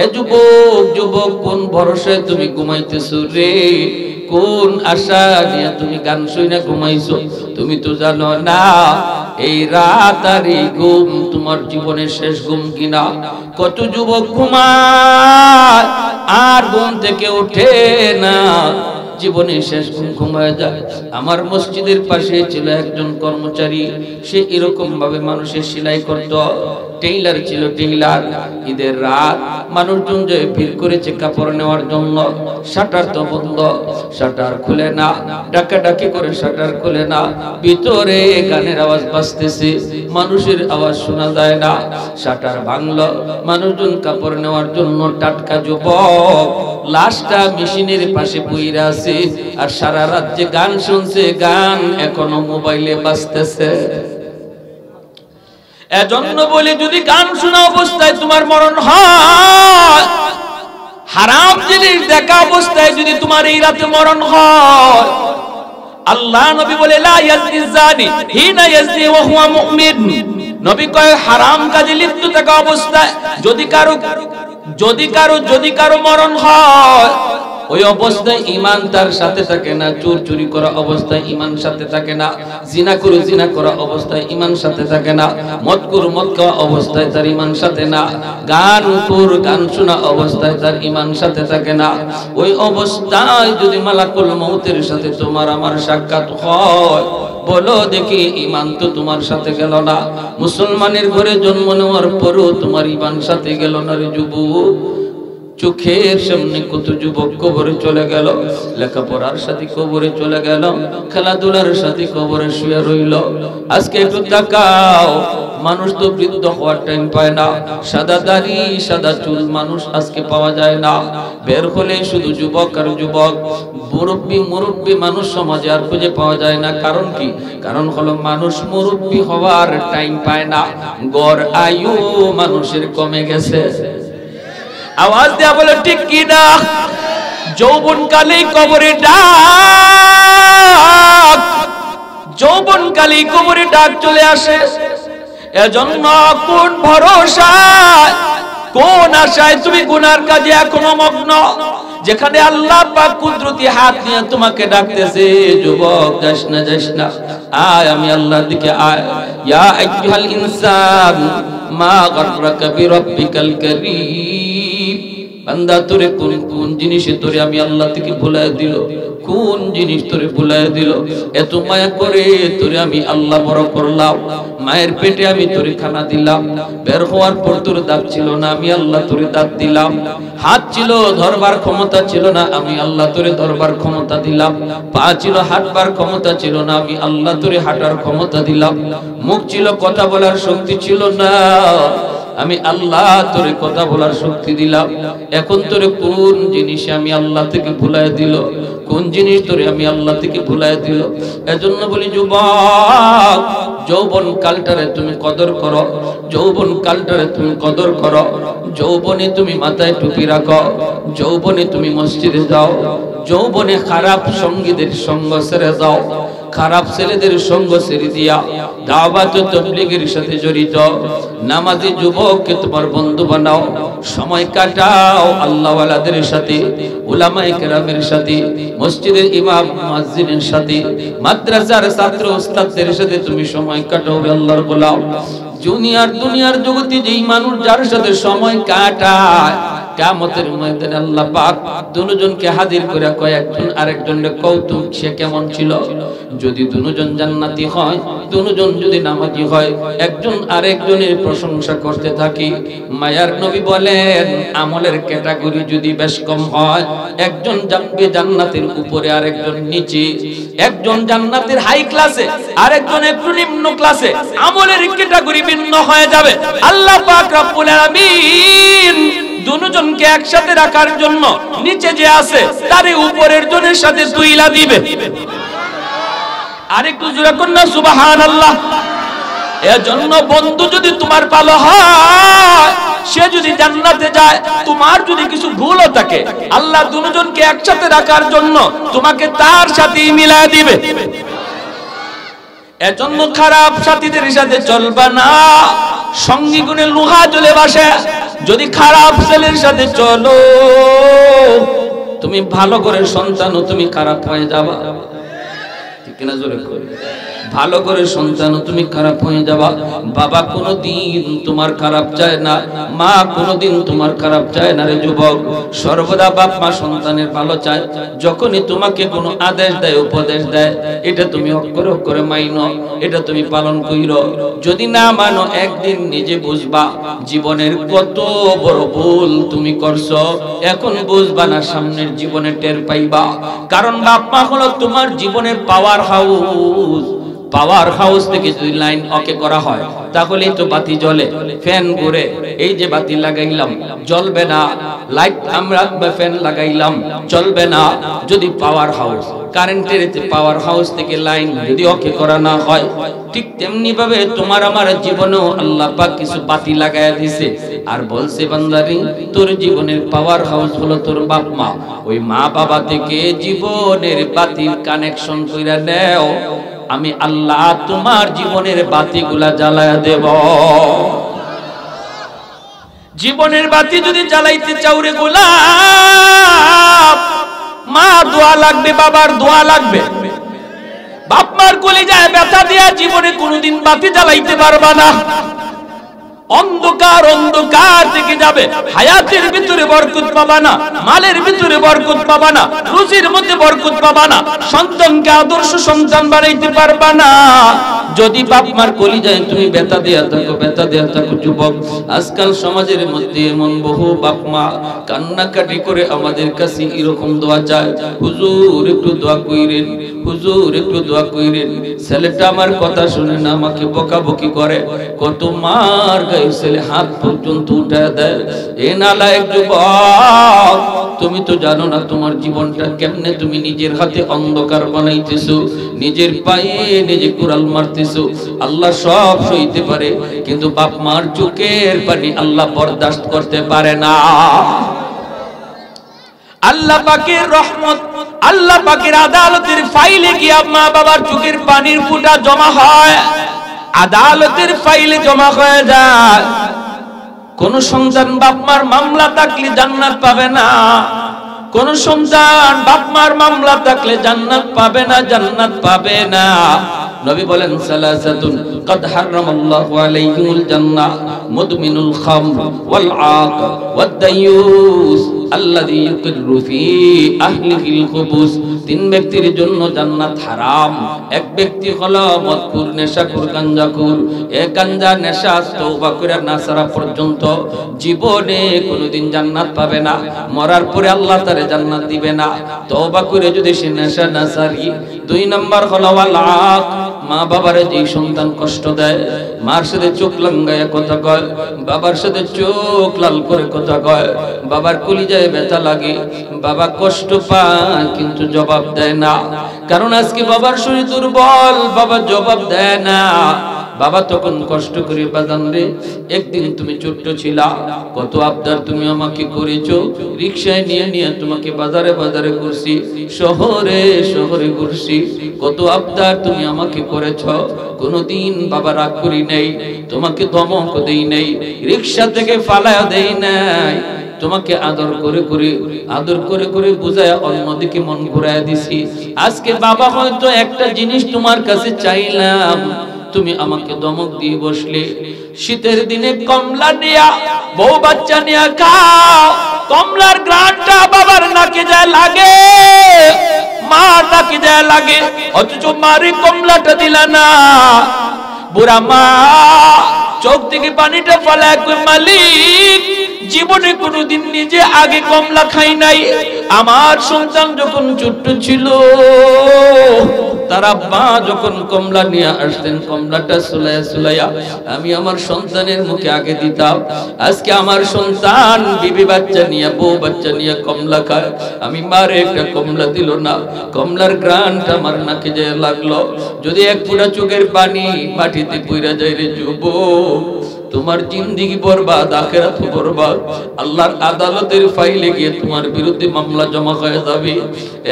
এ যুবক যুবক, কোন ভরসায় তুমি ঘুমাইতেছো রে? কোন আশা নিয়ে তুমি গান শুনে ঘুমাইছো? তুমি তো জানো না এই রাত আর এই ঘুম তোমার জীবনের শেষ ঘুম কিনা। কত যুবক ঘুমায় আর ঘুম থেকে ওঠে না, জীবনের শেষ ঘুম ঘুমায় যায়। আমার মসজিদের পাশে ছিল একজন কর্মচারী, সে এরকম ভাবে মানুষের সেলাই করত, টেইলার ছিল টেইলার। ঈদের রাত মানুষজন যে ভিড় করেছে কাপড় নেওয়ার জন্য, শাটার তো বন্ধ, শাটার খুলে না, ডাকাডাকি করে শাটার খুলে না, ভিতরে গানের আওয়াজ বাজতেছে, মানুষের আওয়াজ শোনা যায় না। শাটার ভাঙলো, মানুষজন কাপড় নেওয়ার জন্য, টাটকা যুবক লাশটা মেশিনের পাশে পইরা আছে, আর সারা রাত যে গান শুনছে, গান এখনো মোবাইলে বাজতেছে। এজন্য বলি, যদি গান শোনা অবস্থায় তোমার মরণ হয়, হারাম জিনিস দেখা অবস্থায় যদি তোমার এই রাতে মরণ হয়, আল্লাহ নবী বলে লা ইয়াজনি জানি হিনা ইয়াজনি ওয়া হুয়া মুমিন। নবী কয় হারাম কাজে লিপ্ত থাকা অবস্থায় যদি কারো মরণ হয়, ওই অবস্থায় ঈমান তার সাথে থাকে না। চোর চুরি করা অবস্থায় ঈমান সাথে থাকে না, জিনা করা অবস্থায় ঈমান সাথে থাকে না, মদ খাওয়া অবস্থায় তার ঈমান সাথে না, গান শোনা অবস্থায় তার ঈমান সাথে থাকে না। ওই অবস্থায় যদি মালাকুল মউতের সাথে তোমার আমার সাক্ষাৎ হয়, বলো দেখি ঈমান তো তোমার সাথে গেল না। মুসলমানের ঘরে জন্ম নেওয়ার পরও তোমার ঈমান সাথে গেল না রে যুবক। চোখের সামনে কত যুবক কবরে চলে গেল, লেখাপড়ার সাথে কবরে চলে গেল, খেলাধুলার সাথে কবরে শুয়ে রইল। আজকে একটু তাকাও, মানুষ তো বৃদ্ধ হওয়ার টাইম পায় না, সাদা দাড়ি সাদা চুল মানুষ আজকে পাওয়া যায় না। বের হলে শুধু যুবক আর যুবক, মুরব্বী মানুষ সমাজে আর খুঁজে পাওয়া যায় না। কারণ কি? কারণ হলো মানুষ মুরব্বী হওয়ার টাইম পায় না, গড় আয়ু মানুষের কমে গেছে। আওয়াজ দেয়া বলে ঠিক কি না? যৌবন কালেই কবরে ডাক, যৌবন কালেই কবরে ডাক চলে আসে। এজন্য কোন ভরসা, কোন আশায় তুমি গুনার কাজে এখনো মগ্ন, যেখানে আল্লাহ পাক কুদরতি হাত নিয়ে তোমাকে ডাকতেছে, যুবক যাস না, আয় আমি আল্লাহর দিকে আয়। ইয়া আইয়ুহাল ইনসান মা গাররাকা বিরাব্বিকাল কারীম। বান্দা তোরে কোন জিনিসে তোরে আমি আল্লাহ থেকে ভুলায় দিল, কোন জিনিস তোরে ভুলায় দিল? এত মায়া করে তোরে আমি আল্লাহ বড় করলাম, মায়ের পেটে আমি তোরে খানা দিলাম, বের হওয়ার পর তোর দাঁত ছিল না, আমি আল্লাহ তোরে দাঁত দিলাম, হাত ছিল ধরবার ক্ষমতা ছিল না, আমি আল্লাহ তোরে ধরবার ক্ষমতা দিলাম, পা ছিল হাঁটবার ক্ষমতা ছিল না, আমি আল্লাহ তোরে হাঁটার ক্ষমতা দিলাম, মুখ ছিল কথা বলার শক্তি ছিল না, আমি আল্লাহ তোরে কথা বলার শক্তি দিলাম। এখন তোরে কোন জিনিসে আমি আল্লাহ থেকে ভুলায় দিল? কোন জিনিস তোরে আমি আল্লাহ থেকে ভুলায় দিল? এজন্য বলি যুবক, যৌবন কালটারে তুমি কদর করো, যৌবন কালটারে তুমি কদর করো। যৌবনে তুমি মাথায় টুপি রাখো, যৌবনে তুমি মসজিদে যাও, যৌবনে খারাপ সঙ্গীদের সঙ্গ ছেড়ে যাও, খারাপ ছেলেদের সঙ্গ ছেড়ে দিয়া দাওয়াত ও তাবলীগের সাথে জড়িত নামাজি যুবককে তোমার বন্ধু বানাও, সময় কাটাও আল্লাহওয়ালাদের সাথে, উলামায়ে কেরামের সাথে, মসজিদের ইমাম মুয়াজ্জিনের সাথে, মাদ্রাসার ছাত্র উস্তাদদের সাথে তুমি সময় কাটাও, আল্লাহর গোলাম। দুনিয়ার জগতে যেই মানুষ যার সাথে সময় কাটায়, কিয়ামতের ময়দানে আল্লাহ পাক দুজনকে হাজির করে কয়, একজন আরেকজনের কৌতুক সে কেমন ছিল। যদি দুজন জান্নাতি হয়, দুজন যদি নামাজি হয়, একজন আরেকজনের প্রশংসা করতে থাকি। মায়ার নবী বলেন, আমলের ক্যাটাগরি যদি বেশ কম হয়, একজন যাবে জান্নাতের উপরে, আরেকজন নিচে, একজন জান্নাতের হাই ক্লাসে, আরেকজন একটু নিম্ন ক্লাসে, আমলের ক্যাটাগরি ভিন্ন হয়ে যাবে। আল্লাহ পাক রব্বুল আলামিন দুজনকে একসাথে রাখার জন্য নিচে যে আছে তারে উপরের জনের সাথে তুইলা দিবে। আরেকটু জোরে কন্যা সুবহানাল্লাহ। এজন্য বন্ধু যদি তোমার ভালো হয়, সে যদি জান্নাতে যায়, তোমার যদি কিছু ভুলও থাকে, আল্লাহ দুজনকে একসাথে রাখার জন্য তোমাকে তার সাথেই মিলায় দিবে। এজন্য খারাপ সাথীদের সাথে চলবা না। সঙ্গী গুণে লোহা জ্বলে বাসে, যদি খারাপ ছেলের সাথে চলো তুমি ভালো করে সন্তানও তুমি খারাপ হয়ে যাবা, ঠিক কিনা জোরে করে? ভালো করে সন্তানও তুমি খারাপ হয়ে যাবা। বাবা কোনোদিন তোমার খারাপ চায় না, মা কোনোদিন তোমার খারাপ চায় না রে যুবক। সর্বদা বাপ মা সন্তানের ভালো চায়। যখনই তোমাকে কোনো আদেশ দেয়, উপদেশ দেয়, এটা তুমি অক্ষরে অক্ষরে মাইনো, এটা তুমি পালন কইরো। যদি না মানো একদিন নিজে বুঝবা জীবনের কত বড় ভুল তুমি করছো। এখন বুঝবা না, সামনের জীবনে টের পাইবা। কারণ বাপ মা হলো তোমার জীবনের পাওয়ার হাউস। পাওয়ার হাউস থেকে যদি লাইন ওকে করা হয় তাহলেই তো বাতি জ্বলে, ফ্যান ঘুরে। এই যে বাতি লাগাইলাম জ্বলবে না, লাইট আমরা ফ্যান লাগাইলাম চলবে না যদি পাওয়ার হাউস, কারেন্টের পাওয়ার হাউস থেকে লাইন যদি ওকে করা না হয়। ঠিক তেমনি ভাবে তোমার আমার জীবনেও আল্লাহ পাক কিছু বাতি লাগায়া দিয়েছে, আর বলছে বান্দারে তোর জীবনের পাওয়ার হাউস হলো তোর বাপ মা। ওই মা বাবা থেকে জীবনের বাতির কানেকশন কইরা নেও, আমি আল্লাহ তোমার জীবনের বাতিগুলা জ্বালায়া দেব। জীবনের বাতি যদি জ্বালাইতে চাও রে গোলাপ, মা দোয়া লাগবে, বাবার দোয়া লাগবে। বাপ মার কলিজায় ব্যথা দিয়া জীবনে কোনোদিন বাতি জ্বালাইতে পারবা না। অন্ধকার অন্ধকার থেকে যাবে, হায়াতের ভিতরে বরকত পাবা না, মালের ভিতরে বরকত পাবা না, রুজির মধ্যে বরকত পাবা না, সন্তানকে আদর্শ সন্তান বানাইতে পারবা না যদি বাপ মার কলিজায় তুমি ব্যথা দেয়া থাকো, ব্যথা দেয়া থাকো। যুবক, আজকাল সমাজের মধ্যে এমন বহু বাপ মা কান্নাকাটি করে আমাদের কাছে এরকম দোয়া চায়, হুজুর একটু দোয়া কইরেন, হুজুর একটু দোয়া কইরেন। ছেলেটা আমার কথা শুনে না, আমাকে বকাবকি করে, কত মার ছেলে হাত পর্যন্ত উঠায় দেয়। এ নালায়েক যুবক, তুমি তো জানো না তোমার জীবনটা কেমনে তুমি নিজের হাতে অন্ধকার বানাইতেছো, নিজের পায়ে নিজে কুড়াল মারতেছো। আল্লাহ সব সইতে পারে, কিন্তু বাপ মার চোখের পানি আল্লাহ বরদাস্ত করতে পারে না। আল্লাহ পাকের রহমত, আল্লাহ পাকের আদালতের ফাইলে কি মা বাবার চোখের পানির ফোঁটা জমা হয়, আদালতের ফাইলে জমা হয়ে যায়। কোন সন্তান বাপ মার মামলা থাকলে জান্নাত পাবে না, কোন সন্তান বাপ মার মামলা থাকলে জান্নাত পাবে না, জান্নাত পাবে না। নবী বলেন সালাসাতুন قد حرم الله عليهم الجنة مدمن الخمر والعاق والديوث الذي يقر في أهله الخبث। তিন ব্যক্তির জন্য জান্নাত হারাম। এক ব্যক্তি হলো মদখোর, নেশাখোর, গাঞ্জাখোর। এই গাঞ্জা নেশা তওবা করে না ছাড়া পর্যন্ত জীবনে কোনোদিন জান্নাত পাবে না। মরার পরে আল্লাহ তারে জান্নাত দিবে না, তওবা করে যদি সে নেশা না ছাড়ি। দুই নাম্বার হলো ওয়াল আক, মা বাবারে যে সন্তান কষ্ট দেয়, মার সাথে চোখ লাঙ্গায়া কথা কয়, বাবার সাথে চোখ লাল করে কথা কয়, বাবার কলিজায় ব্যথা লাগে, বাবা কষ্ট পায় কিন্তু জবাব দেয় না। কারণ আজকে বাবার শরীর দুর্বল, বাবা জবাব দেয় না। বাবা তখন কষ্ট করে, বাজান রে একদিন তুমি ছোট্ট ছিলা, কত আবদার তুমি আমাকে করেছো, রিকশায় নিয়ে নিয়ে তোমাকে বাজারে বাজারে ঘুরছি, শহরে শহরে ঘুরছি, কত আবদার তুমি আমাকে করেছো, কোনদিন বাবা রাগ করি নাই, তোমাকে ধমক দেই নাই, রিকশা থেকে ফালায়া দেই নাই, তোমাকে আদর করে করে আদর করে করে বুঝায় অন্যদিকে মন ঘুরায় দিছি। আজকে বাবা হয়তো একটা জিনিস তোমার কাছে চাইলাম, তুমি আমাকে ধমক দিয়ে বসলে। শীতের দিনে কমলা নিয়া বউ বাচ্চা নিয়া খাও, কমলার গ্রানটা বাবার নাকে যায় লাগে, মা নাকে যায় লাগে, অথচ মারে কমলাটা দিলা না। বুড়া মা চোখ থেকে পানিটা ফেলায় কই, মালিক জীবনে কোনোদিন নিজে আগে কমলা খাই নাই। আমার সন্তান যখন ছোট্ট ছিল, তারা মা যখন কমলা নিয়ে আসতেন, কমলাটা সুলাইয়া সুলাইয়া আমি আমার সন্তানের মুখে আগে দিতাম। আজকে আমার সন্তান বিবি বাচ্চা নিয়ে, বউ বাচ্চা নিয়ে কমলা খায়, আমি মারে একটা কমলা দিল না, কমলার গ্রানটা আমার নাকে যায় লাগলো। যদি এক ফোঁটা চোখের পানি মাটিতে পইরা যায় রে যুবক, তোমার জিন্দেগি বরবাদ, আখিরাত বরবাদ। আল্লাহর আদালতের ফাইলে গিয়ে তোমার বিরুদ্ধে মামলা জমা হয়ে যাবে।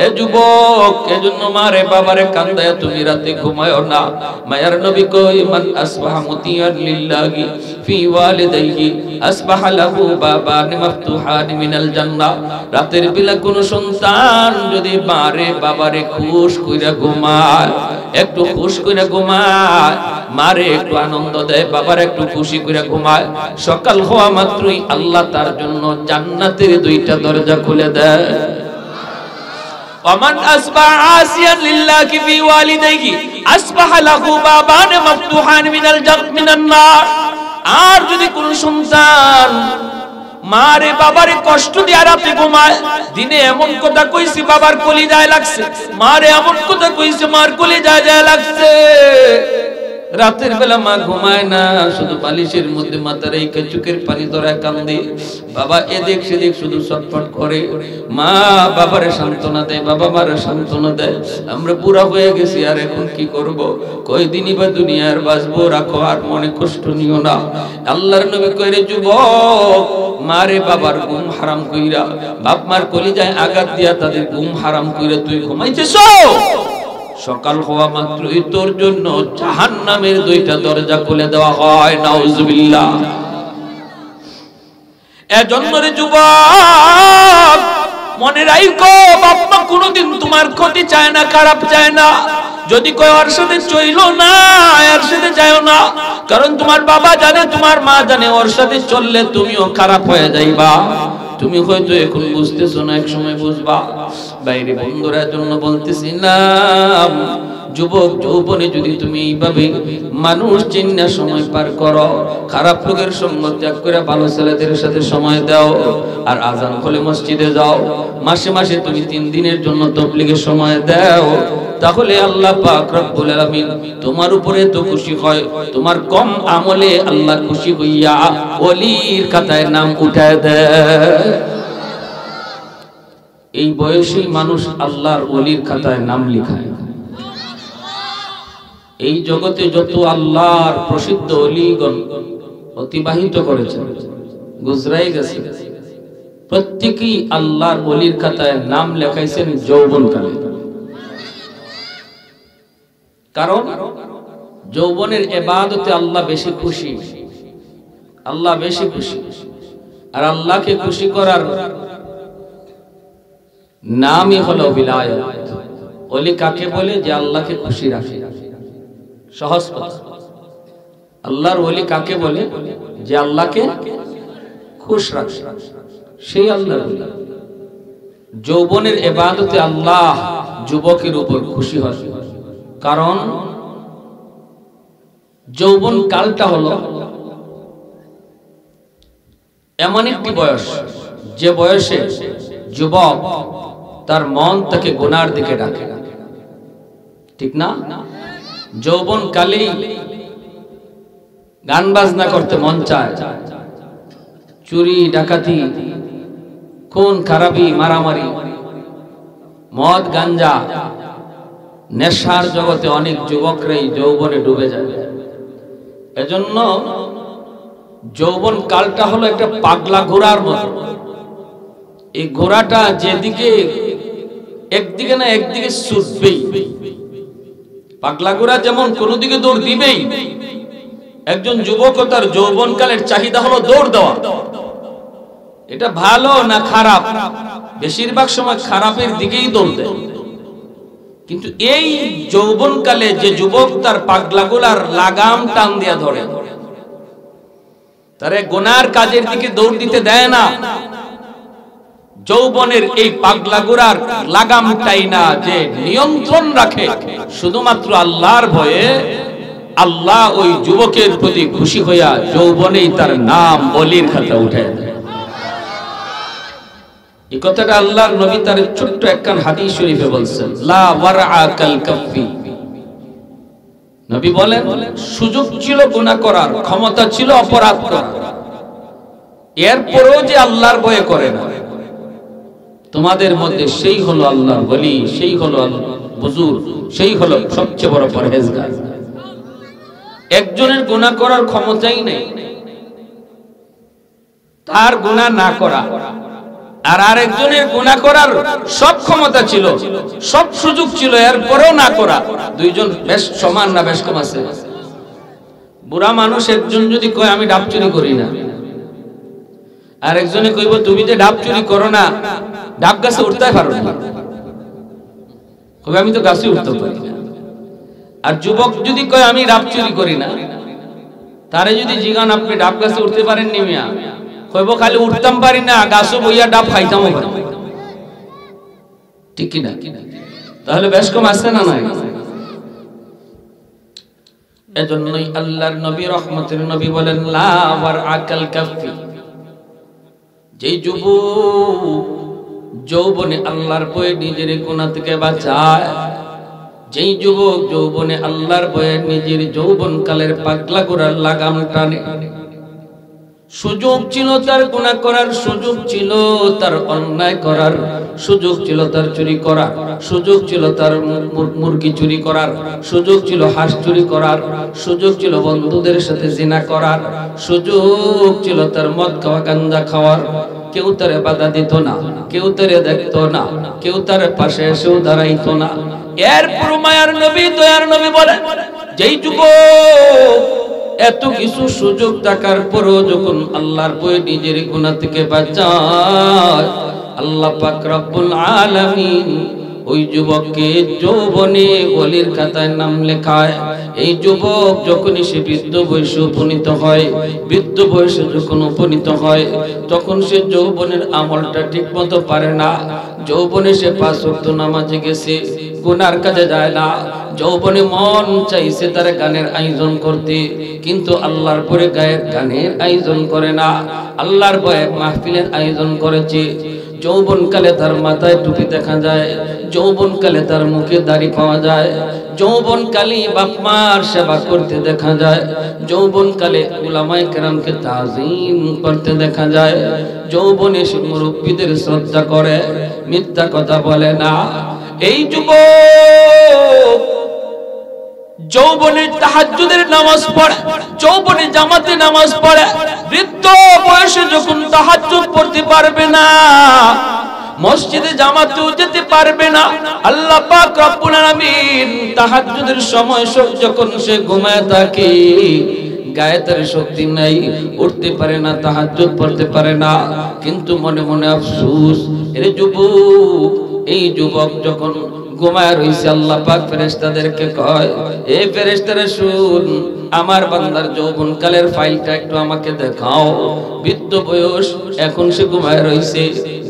এ যুবক, এজন্য মারে বাবারে কান্দায় তুমি রাতে ঘুমায়ো না। মায়ার নবী কই, মান আসবাহা মুতিয়ান লিল্লাহি ফি ওয়ালিদাইহি আসবাহা লাহু বাবান মাফতুহান মিনাল জান্নাহ। রাতের বেলা কোন সন্তান যদি মারে বাবারে খুশ কইরা ঘুমায়, একটু খুশ কইরা ঘুমায়, মারে একটু আনন্দ দেয়, বাবার একটু খুশি করে ঘুমায়, সকাল হওয়া মাত্রই আল্লাহ তার জন্য জান্নাতের দুইটা দরজা খুলে দেয়। ওমান আসবাহা আসিয়ান লিল্লাহি ফি ওয়ালিদাইহি আসবাহা লাহু বাবান মাফতুহান মিনান নার। আর যদি কোন সন্তান মারে বাবারে কষ্ট দিয়ে রাতে ঘুমায়, দিনে এমন কথা কইছি বাবার কলিজায় লাগছে, মারে এমন কথা কইছে মার কলিজায় যায় লাগছে, রাতের বেলা মা ঘুমায় না, শুধু বালিশের মধ্যে মাথা রেখে চোখের পানি ধরায় কান্দে, বাবা এদিক সেদিক শুধু ছটফট করে, মা বাবারে সান্ত্বনা দেয়, বাবা মারে সান্ত্বনা দেয়। আমরা বুড়া হয়ে গেছি, আর এখন কি করব? কয়দিনই বা দুনিয়ার বাঁচবো, রাখো আর মনে কষ্ট নিও না। আল্লাহর নবী কইরে, যুবক, মারে বাবার ঘুম হারাম কইরা, বাপ মার কলিজায় আঘাত দিয়া তাদের ঘুম হারাম কইরা তুই ঘুমাইতেছ, সকাল হওয়া মাত্রই তোর জন্য জাহান্নামের দুইটা দরজা খুলে দেওয়া হয়। নাউজুবিল্লাহ। এজন্য রে যুবক, মনে রাখো, বাপ মা কোনোদিন তোমার ক্ষতি চায় না, খারাপ চায় না। যদি কই ওর সাথে চইলো না, এর সাথে যাও না, কারণ তোমার বাবা জানে, তোমার মা জানে, ওর সাথে চললে তুমিও খারাপ হয়ে যাইবা। তুমি হয়তো এখন বুঝতেছো না, এক সময় বুঝবা। বাইরে বন্ধুরা জন্য বলতেছি না, যুবক যৌবনে যদি তুমি এইভাবে মানুষ চিন্না সময় পার করো, খারাপ লোকের সঙ্গ ত্যাগ করে ভালো ছেলেদের সাথে সময় দাও, আর আজান হলে মসজিদে যাও, মাসে মাসে তুমি 3 দিনের জন্য তাবলীগের সময় দাও, তাহলে আল্লাহ পাক রব্বুল আলামিন তোমার উপরে তো খুশি হয়, তোমার কম আমলে আল্লাহ খুশি হইয়া ওলির খাতায় নাম উঠায় দেয়। এই বয়সেই মানুষ আল্লাহর ওলির খাতায় নাম লিখায়। এই জগতে যত আল্লাহর প্রসিদ্ধ ওলিগণ অতিবাহিত করেছে, গুজরাই গেছে, প্রত্যেকেই আল্লাহর ওলির খাতায় নাম লেখাইছেন যৌবনকালে। কারণ যৌবনের ইবাদতে আল্লাহ বেশি খুশি, আল্লাহ বেশি খুশি। আর আল্লাহকে খুশি করার নামই হলো বিলায়াত। ওলি কাকে বলে? যে আল্লাহকে খুশি রাখে। সহজ কথা, আল্লাহর ওলি কাকে বলে? যে আল্লাহকে খুশ রাখে, সেই আল্লাহর ওলি। যৌবনের ইবাদতে আল্লাহ যুবকের উপর খুশি হয়, কারণ যৌবন কালটা হলো এমন একটি বয়স, যে বয়সে যুবক তার মন তাকে গুনার দিকে ডাকে, ঠিক না? যৌবন কালেই গান বাজনা করতে মন চায়, চুরি ডাকাতি, খুন খারাপি, মারামারি, মদ গাঞ্জা, নেশার জগতে অনেক যুবকরাই যৌবনে ডুবে যায়। এজন্য যৌবন কালটা হলো একটা পাগলা ঘোড়ার মতো। এই ঘোড়াটা যেদিকে একদিকে না একদিকে ছুটবেই। পাগলা ঘোড়া যেমন কোনো দিকে দৌড় দিবেই, একজন যুবক তার যৌবনকালের চাহিদা হলো দৌড় দেওয়া। এটা ভালো না খারাপ? বেশিরভাগ সময় খারাপের দিকেই দৌড় দেয়। কিন্তু এই যৌবনকালে যে যুবক তার পাগলা ঘোড়ার লাগাম টান দিয়া ধরে, তারে গুনার কাজের দিকে দৌড় দিতে দেয় না। যৌবনের এই পাগলা ঘোড়ার লাগামটাই না যে নিয়ন্ত্রণ রাখে শুধুমাত্র আল্লাহর ভয়ে, আল্লাহ ওই যুবকের প্রতি খুশি হইয়া যৌবনেই তার নাম ওলির খাতা উঠায় দেয়। এই কথাটা আল্লাহর নবী তার ছোট্ট একখান হাদিস শরীফে বলছেন, লা ওয়ারআ কাল কাফি। নবী বলেন, সুযোগ ছিল গুনাহ করার, ক্ষমতা ছিল অপরাধ করার, এরপরও যে আল্লাহর ভয় করে না, তোমাদের মধ্যে সেই হলো আল্লাহর ওলি, সেই হলো বুজুর্গ, সেই হলো সবচেয়ে বড় পরহেজগার। একজনের গুনাহ করার ক্ষমতাই নেই, তার গুনাহ না করা, আর আরেকজনের গুনাহ করার সব ক্ষমতা ছিল, সব সুযোগ ছিল, এরপরেও না করা। দুইজন বেশ সমান না বেশ কম আছে? বুড়া মানুষ একজন যদি কয় আমি ডাব চুরি করি না, আর একজনে কইব তুমি যে ডাব চুরি করো না, ডাব গাছে উঠতে পারো না, কবে আমি তো গাছে উঠতে পারি না। আর যুবক যদি কয় আমি ডাব চুরি করি না, তারে যদি জিগান আপনি ডাব গাছে উঠতে পারেন নি মিয়া, কইব খালি উঠতাম পারি না, গাছও বইয়া ডাব খাইতামও পারি। ঠিক কি না? তাহলে বেশ কম আছে না নাই? এজন্যই আল্লাহর নবী রহমতের নবী বলেন লা ওয়ার আকাল কাফি, যেই যুবক যৌবনে আল্লাহর ভয়ে নিজের গুনাহ থেকে বাঁচায়, যেই যুবক যৌবনে আল্লাহর ভয়ে নিজের যৌবন কালের পাগলা করার লাগাম টানে, সুযোগ ছিল তার গুনাহ করার, সুযোগ ছিল তার অন্যায় করার, সুযোগ ছিল তার চুরি করার, সুযোগ ছিল তার মুরগি চুরি করার, সুযোগ ছিল হাঁস চুরি করার, সুযোগ ছিল বন্ধুদের সাথে জিনা করার, সুযোগ ছিল তার মদ খাওয়া গাঞ্জা খাওয়ার, কেউ তারে বাধা দিত না, কেউ তারে দেখতো না, কেউ তার পাশে এসেও দাঁড়াইতো না। এরপর মায়ার নবী দয়ার নবী বলেন যেই যুবক এত কিছু সুযোগ থাকার পরও যখন আল্লাহর ভয়ে নিজের গুনাহ থেকে বাঁচায়, আল্লাহ পাক রব্বুল আলামিন ওই যুবককে যৌবনে ওলির খাতায় নাম লেখায়। এই যুবক যখনই সে বৃদ্ধ বয়সে উপনীত হয়, বৃদ্ধ বয়সে যখন উপনীত হয়, তখন সে যৌবনের আমলটা ঠিক মতো পারে না। যৌবনে সে 5 ওয়াক্ত নামাজে গেছে, গুনার কাজে যায় না। যৌবনে মন চাইছে তার গানের আয়োজন করতে, কিন্তু আল্লাহর পরে গানের আয়োজন করে না, আল্লাহর ভয়ে মাহফিলের আয়োজন করেছে। যৌবনকালে তার মাথায় টুপি দেখা যায়, যৌবনকালে তার মুখে দাড়ি পাওয়া যায়, যৌবনকালে বাপ মার সেবা করতে দেখা যায়, যৌবনকালে উলামায়ে কেরামকে তাজিম করতে দেখা যায়, যৌবনে সে মুরব্বীদের শ্রদ্ধা করে, মিথ্যা কথা বলে না। এই যুবক যৌবনে তাহাজ্জুদের নামাজ পড়ে, যৌবনে জামাতে নামাজ পড়ে, বৃদ্ধ বয়সে যখন তাহাজ্জুদ পড়তে পারবে না, মসজিদে জামাতেও যেতে পারবে না, আল্লাহ পাক রব্বুল আলামিন তাহাজ্জুদের সময় যখন সে ঘুমায় থাকে, গায়ে তার শক্তি নাই, উঠতে পারে না, তাহাজ্জুদ পড়তে পারে না, কিন্তু মনে মনে আফসোস। এর যুবক, এই যুবক যখন ঘুমায় রইছে, আল্লাহ পাক ফেরেশতাদেরকে কয়, এ ফেরেশতারা শুন, আমার বান্দার যৌবন কালের ফাইলটা একটু আমাকে দেখাও। বৃদ্ধ বয়স, এখন সে ঘুমায় রইছে,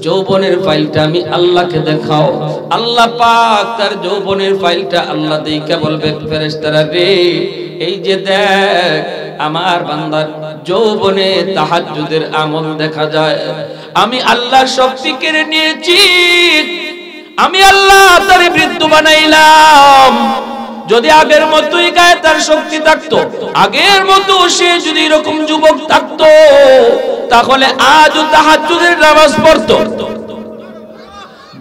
যৌবনের ফাইলটা আমি আল্লাহকে দেখাও। আল্লাহ পাক তার যৌবনের ফাইলটা আল্লাহ দেইখা বলবে, ফেরেশতারা রে, এই যে দেখ আমার বান্দার যৌবনে তাহাজ্জুদের আমল দেখা যায়, আমি আল্লাহর শক্তি কেড়ে নিয়েছি, আমি আল্লাহ তারে বৃদ্ধ বানাইলাম। যদি আগের মতোই গায়ে তার শক্তি থাকতো, আগের মতো সে যদি এরকম যুবক থাকতো, তাহলে আজও তাহাজ্জুদের নামাজ পড়তো।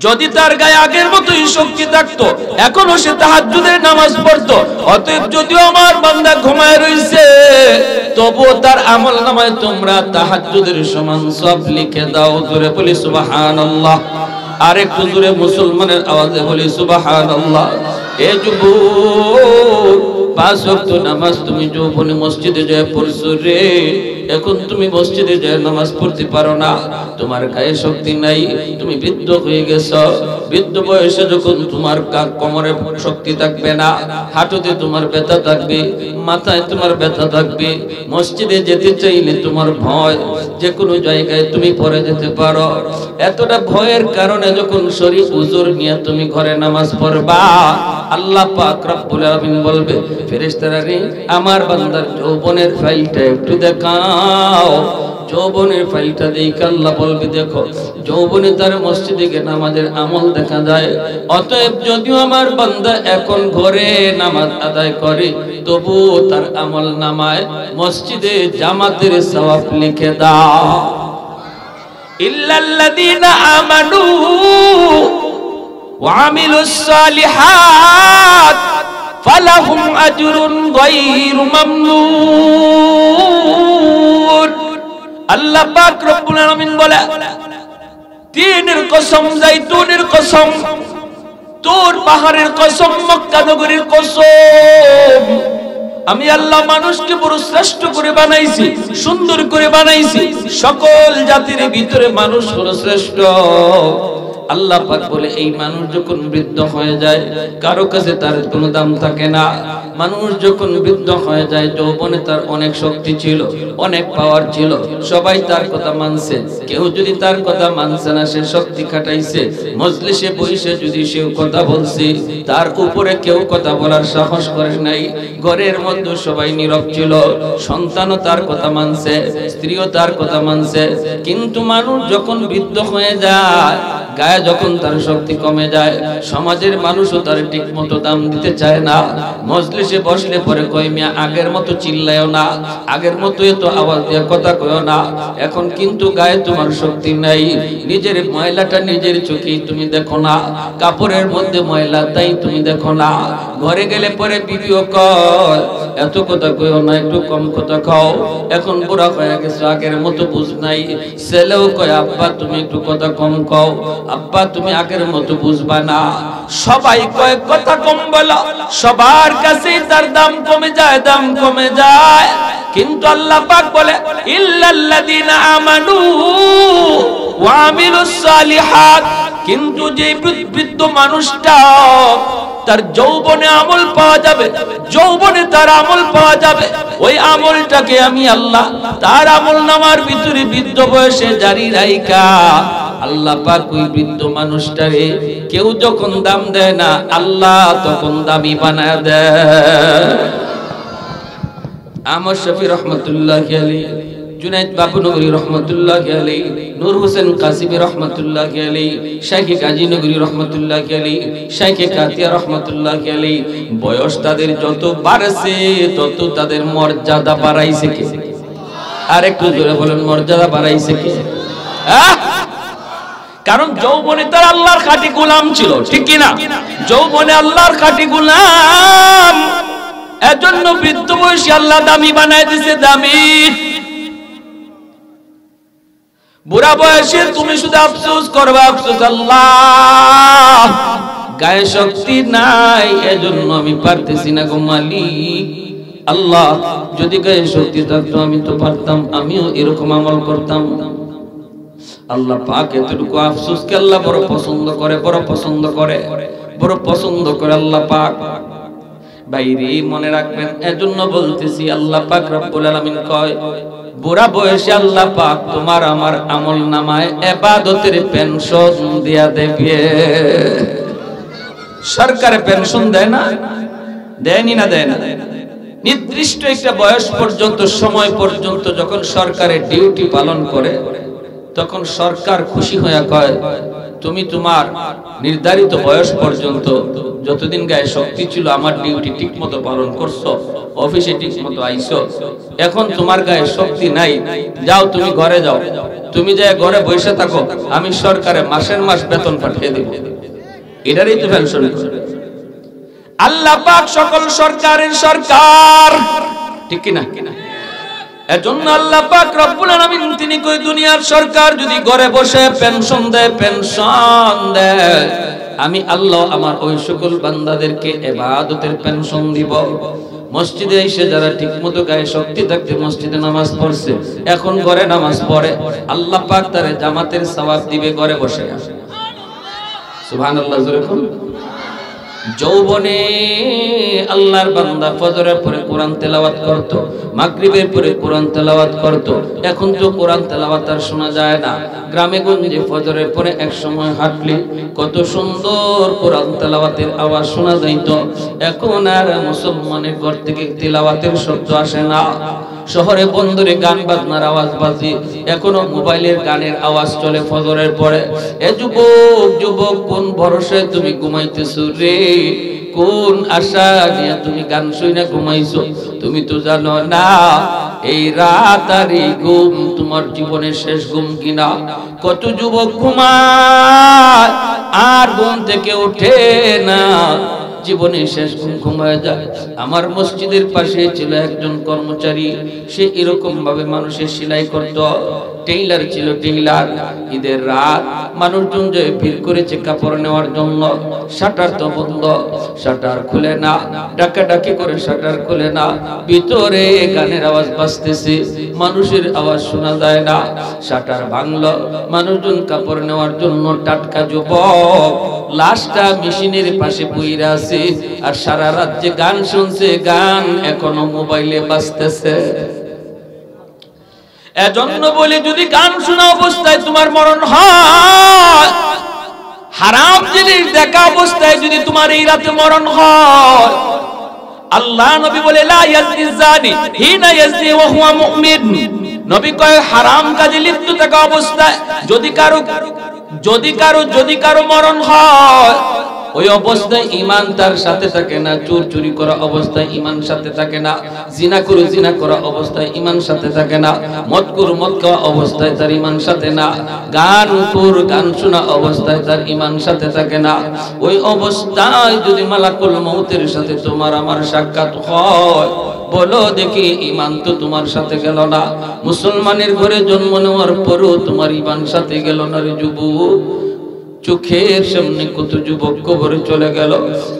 যদি তার গায়ে আগের মতোই শক্তি থাকতো, এখনো সে তাহাজ্জুদের নামাজ পড়তো। অতএব যদিও আমার বান্দা ঘুমায় রইছে, তবুও তার আমল নামায় তোমরা তাহাজ্জুদের সমান সব লিখে দাও। জোরে বলি সুবহানাল্লাহ। আর একটু জোরে মুসলমানের আওয়াজে বলি সুবহানাল্লাহ। এ যুবক, 5 ওয়াক্ত নামাজ তুমি যৌবনে মসজিদে যায় পড়ছো রে, এখন তুমি মসজিদে যায় নামাজ পড়তে পারো না, তোমার গায়ে শক্তি নাই, তুমি বৃদ্ধ হয়ে গেছো। বৃদ্ধ বয়সে যখন তোমার কোমরে শক্তি থাকবে না, হাঁটুতে তোমার ব্যথা থাকবে, মাথায় তোমার ব্যথা থাকবে, মসজিদে যেতে চাইলে তোমার ভয়, যে কোনো জায়গায় তুমি পড়ে যেতে পারো। এতটা ভয়ের কারণে যখন শরীর উজুর নিয়ে তুমি ঘরে নামাজ পড়বা, আল্লাহ পাক রব্বুল আলামিন বলবে, ফেরেশতারা রে, আমার বান্দার যৌবনের ফাইলটা একটু দেখাও। যৌবনের ফাইলটা দেখে আল্লাহ বলবে, দেখো যৌবনে তার মসজিদে গিয়ে নামাজের আমল দেখা যায়। অতএব যদিও আমার বান্দা এখন ঘরে নামাজ আদায় করে, তবুও তার আমল নামায় মসজিদে জামাতের সওয়াব লিখে দাও। ইল্লাল্লাযীনা আমানু ওয়া আমিলুস সালিহাত ফালাহুম আজরুন গায়রু মামনুন। আল্লাহ পাক রব্বুল আলামিন বলে, তিনের কসম, জাইতুনের কসম, তুর পাহাড়ের কসম, মক্কা নগরীর কসম, আমি আল্লাহ মানুষকে বড় শ্রেষ্ঠ করে বানাইছি, সুন্দর করে বানাইছি, সকল জাতির ভিতরে মানুষ হলো শ্রেষ্ঠ। আল্লাহ পাক বলে, এই মানুষ যখন বৃদ্ধ হয়ে যায় কারো কাছে তার কোনো দাম থাকে না। মানুষ যখন বৃদ্ধ হয়ে যায়, যৌবনে তার অনেক শক্তি ছিল, অনেক পাওয়ার ছিল, সবাই তার কথা মানছে। কেউ যদি তার কথা মানছে না, সে শক্তি খাটাইছে, মজলিসে বসে যদি সেও কথা বলছে, তার উপরে কেউ কথা বলার সাহস করে নাই। ঘরের মধ্যে সবাই নীরব ছিল, সন্তানও তার কথা মানছে, স্ত্রীও তার কথা মানছে। কিন্তু মানুষ যখন বৃদ্ধ হয়ে যায়, গায়ে যখন তার শক্তি কমে যায়, সমাজের মানুষও তার ঠিক মতো দাম দিতে চায় না। মজলিসে বসলে পরে কয়, মিয়া আগের মতো চিল্লায়ও না, আগের মতো এত আওয়াজ দিয়ে কথা কয়ও না, এখন কিন্তু গায়ে তোমার শক্তি নাই। নিজের ময়লাটা নিজের চোখেই তুমি দেখো না, কাপড়ের মধ্যে ময়লা তাই তুমি দেখো না। ঘরে গেলে পরে বিবিও কয়, এত কথা কয়ও না, একটু কম কথা খাও, এখন বুড়া হয়ে গেছো, আগের মতো বুঝ নাই। ছেলেও কয়, আব্বা তুমি একটু কথা কম কও, আব্বা তুমি আগের মতো বুঝবা না। সবাই কয় কথা কম বলো, সবার কাছে তার দাম কমে যায়, দাম কমে যায়। কিন্তু আল্লাহ পাক বলে, ইল্লাল্লাযীনা আমানু ওয়া আমিলুস সালিহাত, কিন্তু যে বৃদ্ধ মানুষটা তার যৌবনে আমল পাওয়া যাবে, যৌবনে তার আমল পাওয়া যাবে, ওই আমলটাকে আমি আল্লাহ তার আমল নামার ভিতরে বৃদ্ধ বয়সে জারি রাইখা আল্লাহ পাক ওই বৃদ্ধ মানুষটারে কেউ যখন দাম দেয় না, আল্লাহ তখন দামি বানায় দেয়। আমর শফি রহমতুল্লাহি আলাইহি, জুনাইদ বাবুনগরী রহমতুল্লাহি আলাইহি, নূর হোসেন কাসিমি রহমতুল্লাহি আলাইহি, শাইখে কাজী নগরী রহমতুল্লাহি আলাইহি, শাইখে কাতিয়া রহমতুল্লাহি আলাইহি, বয়স তাদের যত বাড়ছে তত তাদের মর্যাদা বাড়াইছে কে? আর একটু জোরে বলেন, মর্যাদা বাড়াইছে কে? কারণ যৌবনে তার আল্লাহর খাঁটি গোলাম ছিল, ঠিক কি না? যৌবনে আল্লাহর খাঁটি গোলাম, এজন্য বৃদ্ধ বয়সে আল্লাহ দামি বানায় দিয়েছে, দামি। বুড়া বয়সে তুমি শুধু আফসোস করবে, আফসোস আল্লাহ গায়ে শক্তি নাই, এজন্য আমি পারতেছি না গো মালিক। আল্লাহ যদি গায়ে শক্তি থাকতো আমি তো পারতাম, আমিও এরকম আমল করতাম। আল্লাহ পাক এতটুকু আফসোসকে আল্লাহ বড় পছন্দ করে, বড় পছন্দ করে, বড় পছন্দ করে আল্লাহ পাক। বাইরে মনে রাখবেন, এজন্য বলতেছি, আল্লাহ পাক রব্বুল আলামিন কয়, বুড়া বয়সে আল্লাহ পাক তোমার আমার আমল নামায় ইবাদতের পেনশন দিয়া দেবে। সরকারে পেনশন দেয় না? দেয়নি না? দেয় না। নির্দিষ্ট একটা বয়স পর্যন্ত, সময় পর্যন্ত যখন সরকারের ডিউটি পালন করে, তখন সরকার খুশি হয়ে কয়, তুমি তোমার নির্ধারিত বয়স পর্যন্ত যতদিন গায়ে শক্তি ছিল আমার ডিউটি ঠিক মতো পালন করছো, অফিসে ঠিক মতো আইছো, এখন তোমার গায়ে শক্তি নাই, যাও তুমি ঘরে যাও, তুমি যায় ঘরে বসে থাকো, আমি সরকারে মাসের মাস বেতন পাঠিয়ে দেব। এটারই তো পেনশন। আল্লাহ পাক সকল সরকারের সরকার, ঠিক কি না? এজন্য আল্লাহ পাক রব্বুল আলামিন তিনি কই, দুনিয়ার সরকার যদি ঘরে বসে পেনশন দেয়, পেনশন দেয়, আমি আল্লাহ আমার ওই সকল বান্দাদেরকে ইবাদতের পেনশন দিব। মসজিদে এসে যারা ঠিকমতো গায়ে শক্তি থাকতে মসজিদে নামাজ পড়ছে, এখন ঘরে নামাজ পড়ে, আল্লাহ পাক তারে জামাতের সওয়াব দিবে ঘরে বসে। সুবহানাল্লাহ। জোরে বলুন। যৌবনে আল্লাহর বান্দা ফজরের পরে কোরআন তেলাওয়াত করত, মাগরিবের পরে কোরআন তেলাওয়াত করত, এখন তো কোরআন তেলাওয়াত আর শোনা যায় না। গ্রামে গঞ্জে ফজরের পরে এক সময় হাঁটলে কত সুন্দর কোরআন তেলাওয়াতের আওয়াজ শোনা যাইত, এখন আর মুসলমানের ঘর থেকে তেলাওয়াতের শব্দ আসে না। শহরে বন্দরে গান বাজনার আওয়াজ বাজে, এখনো মোবাইলের গানের আওয়াজ চলে ফজরের পরে। এ যুবক, যুবক কোন ভরসায় তুমি ঘুমাইতেছো রে? কোন আশা নিয়ে তুমি গান শুনে ঘুমাইছো? তুমি তো জানো না এই রাত আর এই ঘুম তোমার জীবনের শেষ ঘুম কিনা। কত যুবক ঘুমায় আর ঘুম থেকে ওঠে না, জীবনে শেষ ঘুমায় যায়। আমার মসজিদের পাশে ছিল একজন কর্মচারী, সে এরকম ভাবে মানুষের সেলাই করত, টেইলার ছিল টেইলার। ঈদের রাত মানুষজন যে ভিড় করেছে কাপড় নেওয়ার জন্য, শাটার তো বন্ধ, শাটার খুলে না, ডাকাডাকি করে শাটার খুলে না, ভিতরে গানের আওয়াজ বাজতেছে, মানুষের আওয়াজ শোনা যায় না। শাটার ভাঙলো, মানুষজন কাপড় নেওয়ার জন্য, টাটকা যুবক লাশটা মেশিনের পাশে বইরা আছে, আর সারা রাত যে গান শুনছে, গান এখনো মোবাইলে বাজতেছে। এজন্য বলি, যদি গান শোনা অবস্থায় তোমার মরণ হয়, হারাম জিনিস দেখা অবস্থায় যদি তোমার এই রাতে মরণ হয়, আল্লাহ নবী বলে লা ইয়াজনি জানি হিনা ইয়াজনি ওয়া হুয়া মুমিন। নবী কয় হারাম কাজে লিপ্ত থাকা অবস্থায় যদি কারো মরণ হয়, ওই অবস্থায় ঈমান তার সাথে থাকে না, চুরি করা অবস্থায় ঈমান সাথে থাকে না, জিনা করা অবস্থায় ঈমান সাথে থাকে না, মদ খাওয়া অবস্থায় তার ঈমান সাথে না, গান শোনা অবস্থায় তার ঈমান সাথে থাকে না। ওই অবস্থায় যদি মালাকুল মউতের সাথে তোমার আমার সাক্ষাৎ হয়, বলো দেখি ঈমান তো তোমার সাথে গেল না। মুসলমানের ঘরে জন্ম নেওয়ার পরেও তোমার ঈমান সাথে গেল না রে যুবক। চোখের সামনে কত যুবক কবরে চলে গেল,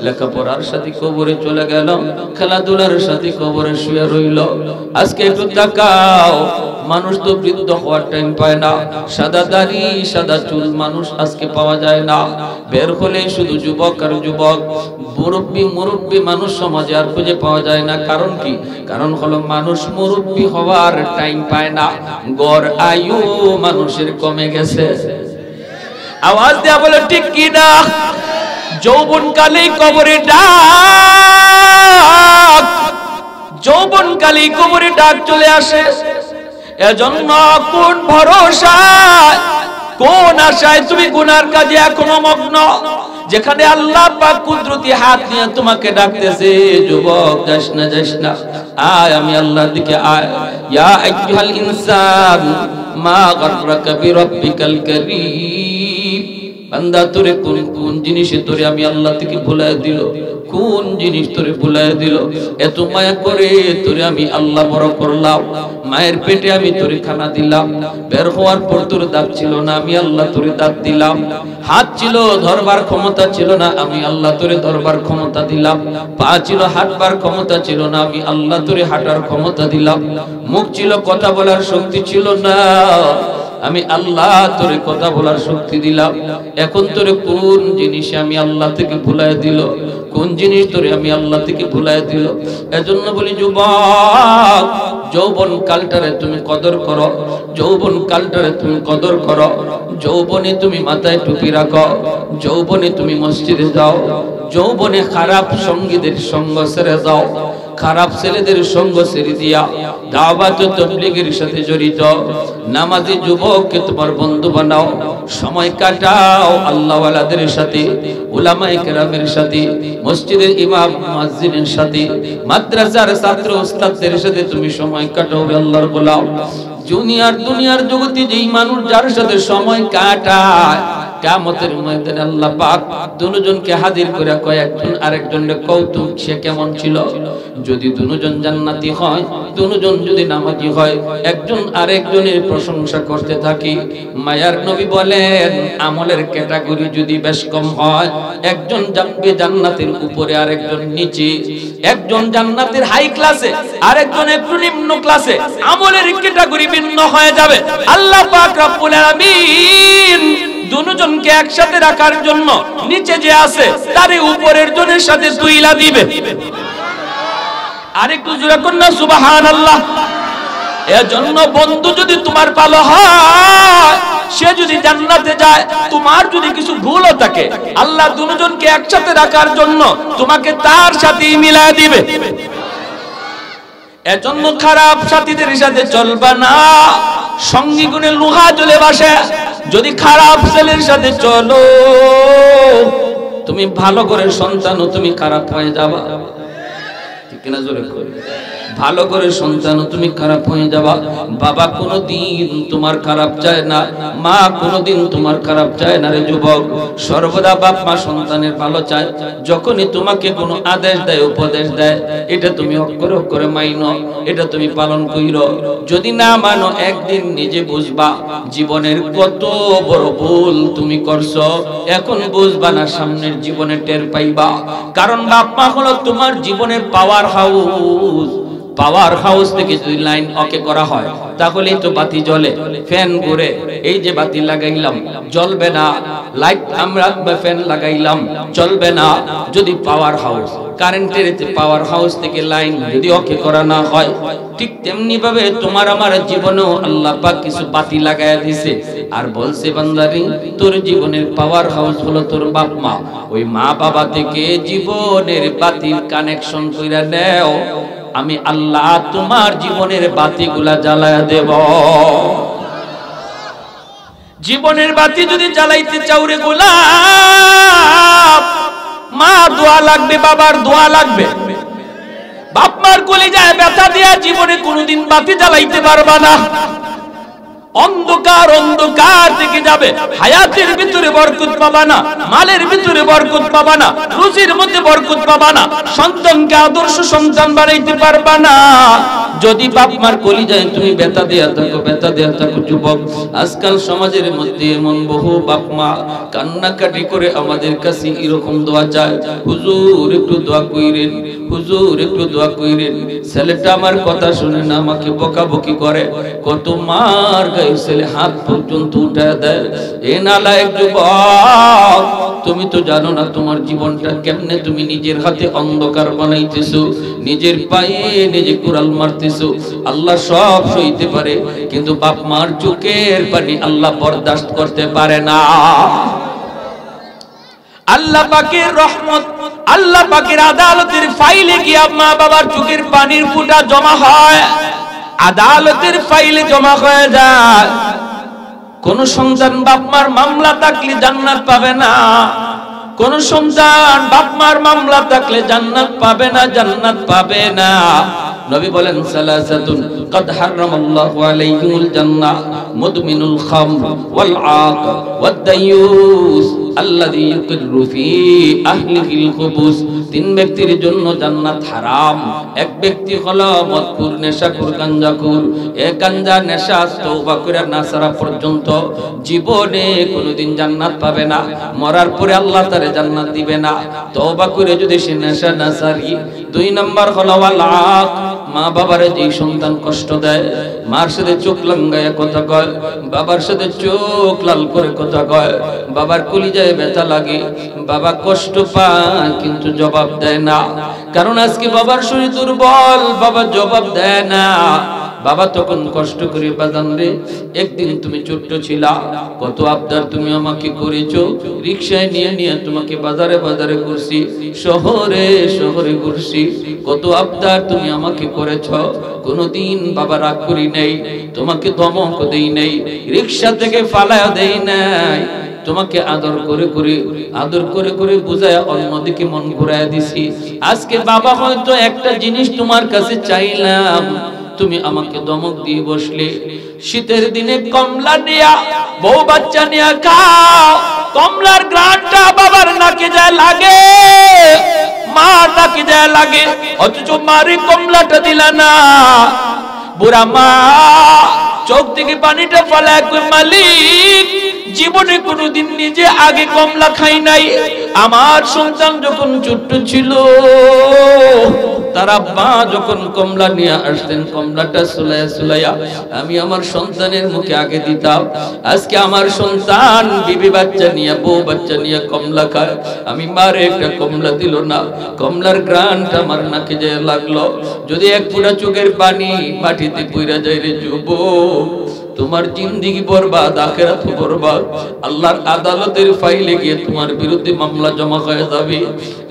লেখাপড়ার সাথে কবরে চলে গেল, খেলাধুলার সাথে কবরে শুয়ে রইল। আজকে একটু তাকাও, মানুষ তো বৃদ্ধ হওয়ার টাইম পায় না, সাদা দাড়ি সাদা চুল মানুষ আজকে পাওয়া যায় না। বের হলে শুধু যুবক আর যুবক, মুরব্বী মানুষ সমাজে আর খুঁজে পাওয়া যায় না। কারণ কি? কারণ হলো মানুষ মুরব্বী হওয়ার টাইম পায় না, গড় আয়ু মানুষের কমে গেছে। আওয়াজ দেয়া বলে ঠিক কি না? যৌবনকালে কবরে ডাক, যৌবনকালে কবরে ডাক চলে আসে। এজন্য কোন ভরসা, কোন আশায় তুমি গুনার কাজে এখনো মগ্ন, যেখানে আল্লাহ পাক কুদরতি হাত নিয়ে তোমাকে ডাকতেছে, যুবক যাস না, আয় আমি আল্লাহর দিকে আয়। ইয়া আইয়ুহাল ইনসান মা গাররাকা বিরাব্বিকাল কারীম। বান্দা তোরে কোন জিনিসে তোরে আমি আল্লাহ থেকে ভুলায় দিল, কোন জিনিস তোরে ভুলায় দিল? এত মায়া করে তোরে আমি আল্লাহ বড় করলাম, মায়ের পেটে আমি তোরে খানা দিলাম, বের হওয়ার পর তোর দাঁত ছিল না, আমি আল্লাহ তোরে দাঁত দিলাম, হাত ছিল ধরবার ক্ষমতা ছিল না, আমি আল্লাহ তোরে ধরবার ক্ষমতা দিলাম, পা ছিল হাঁটবার ক্ষমতা ছিল না, আমি আল্লাহ তোরে হাঁটার ক্ষমতা দিলাম, মুখ ছিল কথা বলার শক্তি ছিল না, আমি আল্লাহ তোরে কথা বলার শক্তি দিলাম। এখন তোরে কোন জিনিসে আমি আল্লাহ থেকে ভুলায় দিল, কোন জিনিস তোরে আমি আল্লাহ থেকে ভুলায় দিল? এজন্য বলি যুবক, যৌবন কালটারে তুমি কদর করো, যৌবন কালটারে তুমি কদর করো। যৌবনে তুমি মাথায় টুপি রাখো, যৌবনে তুমি মসজিদে যাও, যৌবনে খারাপ সঙ্গীদের সঙ্গ ছেড়ে যাও, খারাপ ছেলেদের সঙ্গ ছেড়ে দিয়া দাওয়াত ও তাবলীগের সাথে জড়িত নামাজি যুবককে তোমার বন্ধু বানাও, সময় কাটাও আল্লাহওয়ালাদের সাথে, উলামায়ে কেরামের সাথে, মসজিদের ইমাম মুয়াজ্জিনের সাথে, মাদ্রাসার ছাত্র উস্তাদদের সাথে তুমি সময় কাটাও, আল্লাহর গোলাম। দুনিয়ার জগতে যেই মানুষ যার সাথে সময় কাটায়, কিয়ামতের ময়দানে আল্লাহ পাক দুজনকে হাজির করে কয়, একজন আরেকজনের কৌতুক সে কেমন ছিল। যদি দুজন জান্নাতি হয়, দুজন যদি নামাজি হয়, একজন আরেকজনের প্রশংসা করতে থাকি। মায়ার নবী বলেন, আমলের ক্যাটাগরি যদি বেশ কম হয়, একজন যাবে জান্নাতের উপরে, আরেকজন নিচে, একজন জান্নাতের হাই ক্লাসে, আরেকজন একটু নিম্ন ক্লাসে, আমলের ক্যাটাগরি ভিন্ন হয়ে যাবে। আল্লাহ পাক রব্বুল আলামিন দুজনকে একসাথে রাখার জন্য নিচে যে আছে তারে উপরের জনের সাথে তুইলা দিবে। আরেকটু জোরে কন্যা সুবহানাল্লাহ। এজন্য বন্ধু যদি তোমার ভালো হয়, সে যদি জান্নাতে যায়, তোমার যদি কিছু ভুলও থাকে, আল্লাহ দুজনকে একসাথে রাখার জন্য তোমাকে তার সাথেই মিলায় দিবে। এজন্য খারাপ সাথীদের সাথে চলবা না, সঙ্গী গুণে লোহা জ্বলে বাসে। যদি খারাপ ছেলের সাথে চলো, তুমি ভালো করে সন্তানও তুমি খারাপ হয়ে যাবা। ঠিক কিনা জোরে করে ভালো করে সন্তান তুমি খারাপ হয়ে যাবা। বাবা কোনোদিন তোমার খারাপ চায় না, মা কোনোদিন তোমার খারাপ চায় না রে যুবক। সর্বদা বাপ মা সন্তানের ভালো চায়। যখনই তোমাকে কোনো আদেশ দেয়, উপদেশ দেয়, এটা তুমি অক্ষরে অক্ষরে মাইনো, এটা তুমি পালন কইরো। যদি না মানো একদিন নিজে বুঝবা জীবনের কত বড় ভুল তুমি করছো। এখন বুঝবা না, সামনের জীবনে টের পাইবা। কারণ বাপ মা হলো তোমার জীবনের পাওয়ার হাউস। পাওয়ার হাউস থেকে যদি লাইন ওকে করা হয় তাহলেই তো বাতি জ্বলে, ফ্যান ঘুরে। এই যে বাতি লাগাইলাম জ্বলবে না, লাইট আমরা ফ্যান লাগাইলাম চলবে না। যদি পাওয়ার হাউস, কারেন্টের পাওয়ার হাউস থেকে লাইন যদি ওকে করা না হয়, ঠিক তেমনি ভাবে তোমার আমার জীবনেও আল্লাহ পাক কিছু বাতি লাগায়া দিয়েছে। আর বলছে বান্দারে, তোর জীবনের পাওয়ার হাউস হলো তোর বাপ মা। ওই মা বাবা থেকে জীবনের বাতির কানেকশন কইরা নেও, আমি আল্লাহ তোমার জীবনের বাতিগুলা জ্বালায়া দেব। জীবনের বাতি যদি জ্বালাইতে চাও রে গোলাম, মা দোয়া লাগবে, বাবার দোয়া লাগবে। বাপ মার কলিজায় ব্যথা দিয়া জীবনে কোনোদিন বাতি জ্বালাইতে পারবা না। অন্ধকার অন্ধকার থেকে যাবে। হায়াতের ভিতরে বরকত পাবা না, মালের ভিতরে বরকত পাবা না, রুজির মধ্যে বরকত পাবা না, সন্তানকে আদর্শ সন্তান বানাইতে পারবা না যদি বাপ মার কলিজায় তুমি ব্যথা দেয়া থাকো, ব্যথা দেয়া থাকো। যুবক, আজকাল সমাজের মধ্যে এমন বহু বাপ মা কান্নাকাটি করে আমাদের কাছে এরকম দোয়া চায়, হুজুর একটু দোয়া কইরেন, হুজুর একটু দোয়া কইরেন। ছেলেটা আমার কথা শুনে না, আমাকে বকাবকি করে। কত মার গায়ে ছেলে হাত পর্যন্ত উঠায় দেয়। এ নালায়েক যুবক, তুমি তো জানো না তোমার জীবনটা কেমনে তুমি নিজের হাতে অন্ধকার বানাইতেছো, নিজের পায়ে নিজে কুড়াল মারতেছো। আল্লাহ সব সইতে পারে, কিন্তু বাপ মার চোখের পানি আল্লাহ বরদাস্ত করতে পারে না। আল্লাহ পাকের রহমত, আল্লাহ পাকের আদালতের ফাইলে কি মা বাবার চোখের পানির ফোঁটা জমা হয়, আদালতের ফাইলে জমা হয়ে যায়। কোন সন্তান বাপ মার মামলা থাকলে জান্নাত পাবে না, কোন সন্তান বাপ মার মামলা থাকলে জান্নাত পাবে না, জান্নাত পাবে না। নবী বলেন, সালাসাতুন قد حرم الله عليهم الجنة مدمن الخمر والعاق والديوث الذي يقر في أهله الخبث। তিন ব্যক্তির জন্য জান্নাত হারাম। এক ব্যক্তি হলো মদখোর, নেশাখোর, গাঞ্জাখোর। এ গাঞ্জা নেশা তওবা করে না ছাড়া পর্যন্ত জীবনে কোনোদিন জান্নাত পাবে না। মরার পরে আল্লাহ তারে জান্নাত দিবে না, তওবা করে যদি সে নেশা না ছাড়ি। দুই নাম্বার হলো ওয়ালাক, মা বাবারে যে সন্তান কষ্ট দেয়, মার সাথে চোখ লাঙ্গায়া কথা কয়, বাবার সাথে চোখ লাল করে কথা কয়, বাবার কলিজায় ব্যথা লাগে, বাবা কষ্ট পায় কিন্তু জবাব দেয় না। কারণ আজকে বাবার শরীর দুর্বল, বাবা জবাব দেয় না। বাবা তখন কষ্ট করে, বাজান রে, একদিন তুমি ছোট্ট ছিলা, কত আবদার তুমি আমাকে করেছো, রিকশায় নিয়ে নিয়ে তোমাকে বাজারে বাজারে ঘুরছি, শহরে শহরে ঘুরছি, কত আবদার তুমি আমাকে করেছো। কোনদিন বাবা রাগ করি নাই, তোমাকে ধমক দেই নাই, রিকশা থেকে ফালায়া দেই নাই, তোমাকে আদর করে করে আদর করে করে বুঝায় অন্যদিকে মন ঘুরায় দিছি। আজকে বাবা হয়তো একটা জিনিস তোমার কাছে চাইলাম, তুমি আমাকে ধমক দিয়ে বসলে। শীতের দিনে কমলা নিয়া বউ বাচ্চা নিয়া খাও, কমলার গ্রানটা বাবার নাকে যায় লাগে, মার নাকে যায় লাগে, অথচ মারে কমলাটা দিলা না। বুড়া মা চোখ থেকে পানিটা ফেলায় কই, মালিক জীবনে কোনোদিন নিজে আগে কমলা খাই নাই। আমার সন্তান যখন ছোট্ট ছিল, তার আব্বা যখন কমলা নিয়ে আসতেন, কমলাটা সুলাইয়া সুলাইয়া আমি আমার সন্তানের মুখে আগে দিতাম। আজকে আমার সন্তান বিবি বাচ্চা নিয়ে, বউ বাচ্চা নিয়ে কমলা খায়, আমি মারে একটা কমলা দিল না, কমলার গ্রানটা আমার নাকে যায় লাগলো। যদি এক ফোঁটা চোখের পানি মাটিতে পইরা যায় রে যুবক, তোমার জিন্দেগি বরবাদ, আখিরাত বরবাদ। আল্লাহর আদালতের ফাইলে গিয়ে তোমার বিরুদ্ধে মামলা জমা হয়ে যাবে।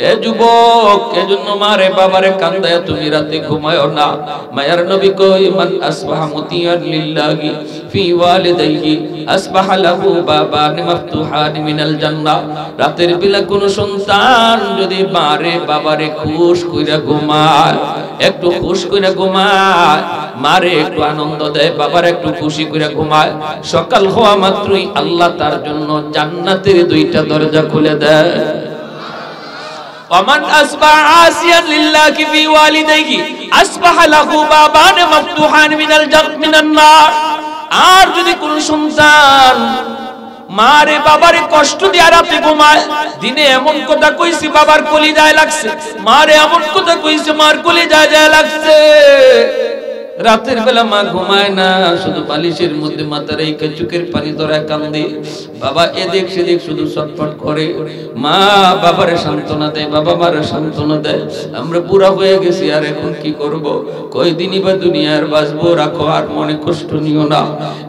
এ যুবক, এজন্য মারে বাবারে কান্দায় তুমি রাতে ঘুমায়ো না। মায়ার নবী কই, মান আসবাহা মুতিয়ান লিল্লাহি ফি ওয়ালিদাইহি আসবাহা লাহু বাবান মাফতুহান মিনাল জান্নাহ। রাতের বেলা কোন সন্তান যদি মারে বাবারে খুশ কইরা ঘুমায়, একটু খুশ কইরা ঘুমায়, মারে একটু আনন্দ দেয়, বাবার একটু খুশি করে ঘুমায়, সকাল হওয়া মাত্রই আল্লাহ তার জন্য জান্নাতের দুইটা দরজা খুলে দেয়। ওমান আসবাহা আসিয়ান লিল্লাহি ফি ওয়ালিদাইহি আসবাহা লাহু বাবান মাফতুহান মিনান নার। আর যদি কোন সন্তান মারে বাবারে কষ্ট দিয়ে রাতে ঘুমায়, দিনে এমন কথা কইছি বাবার কলিজায় লাগছে, মারে এমন কথা কইছে মার কলিজায় যায় লাগছে, রাতের বেলা মা ঘুমায় না, শুধু বালিশের মধ্যে মাথা রেখে চোখের পানি ধরায় কান্দে, বাবা এদিক সেদিক শুধু ছটফট করে, মা বাবারে সান্ত্বনা দেয়, বাবা মারে সান্ত্বনা দেয়। আমরা বুড়া হয়ে গেছি, আর এখন কি করব, কয়দিনই বা দুনিয়ার বাঁচবো, রাখো আর মনে কষ্ট নিও না।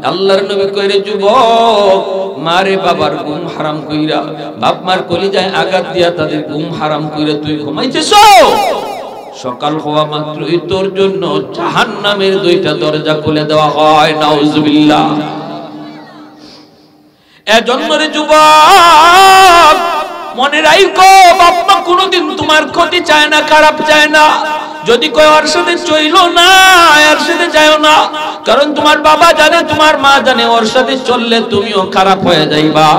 আল্লাহর নবী কইরে, যুবক, মারে বাবার ঘুম হারাম কইরা, বাপ মার কলিজায় আঘাত দিয়া তাদের ঘুম হারাম কইরা তুই ঘুমাইতেছো, সকাল হওয়া মাত্রই তোর জন্য জাহান্নামের দুইটা দরজা খুলে দেওয়া হয়। নাউজুবিল্লাহ। এজন্য রে যুবক, মনে রাখো, বাপ মা কোনোদিন তোমার ক্ষতি চায় না, খারাপ চায় না। যদি কয় ওর সাথে চইলো না, এর সাথে যাও না, কারণ তোমার বাবা জানে, তোমার মা জানে, ওর সাথে চললে তুমিও খারাপ হয়ে যাইবা।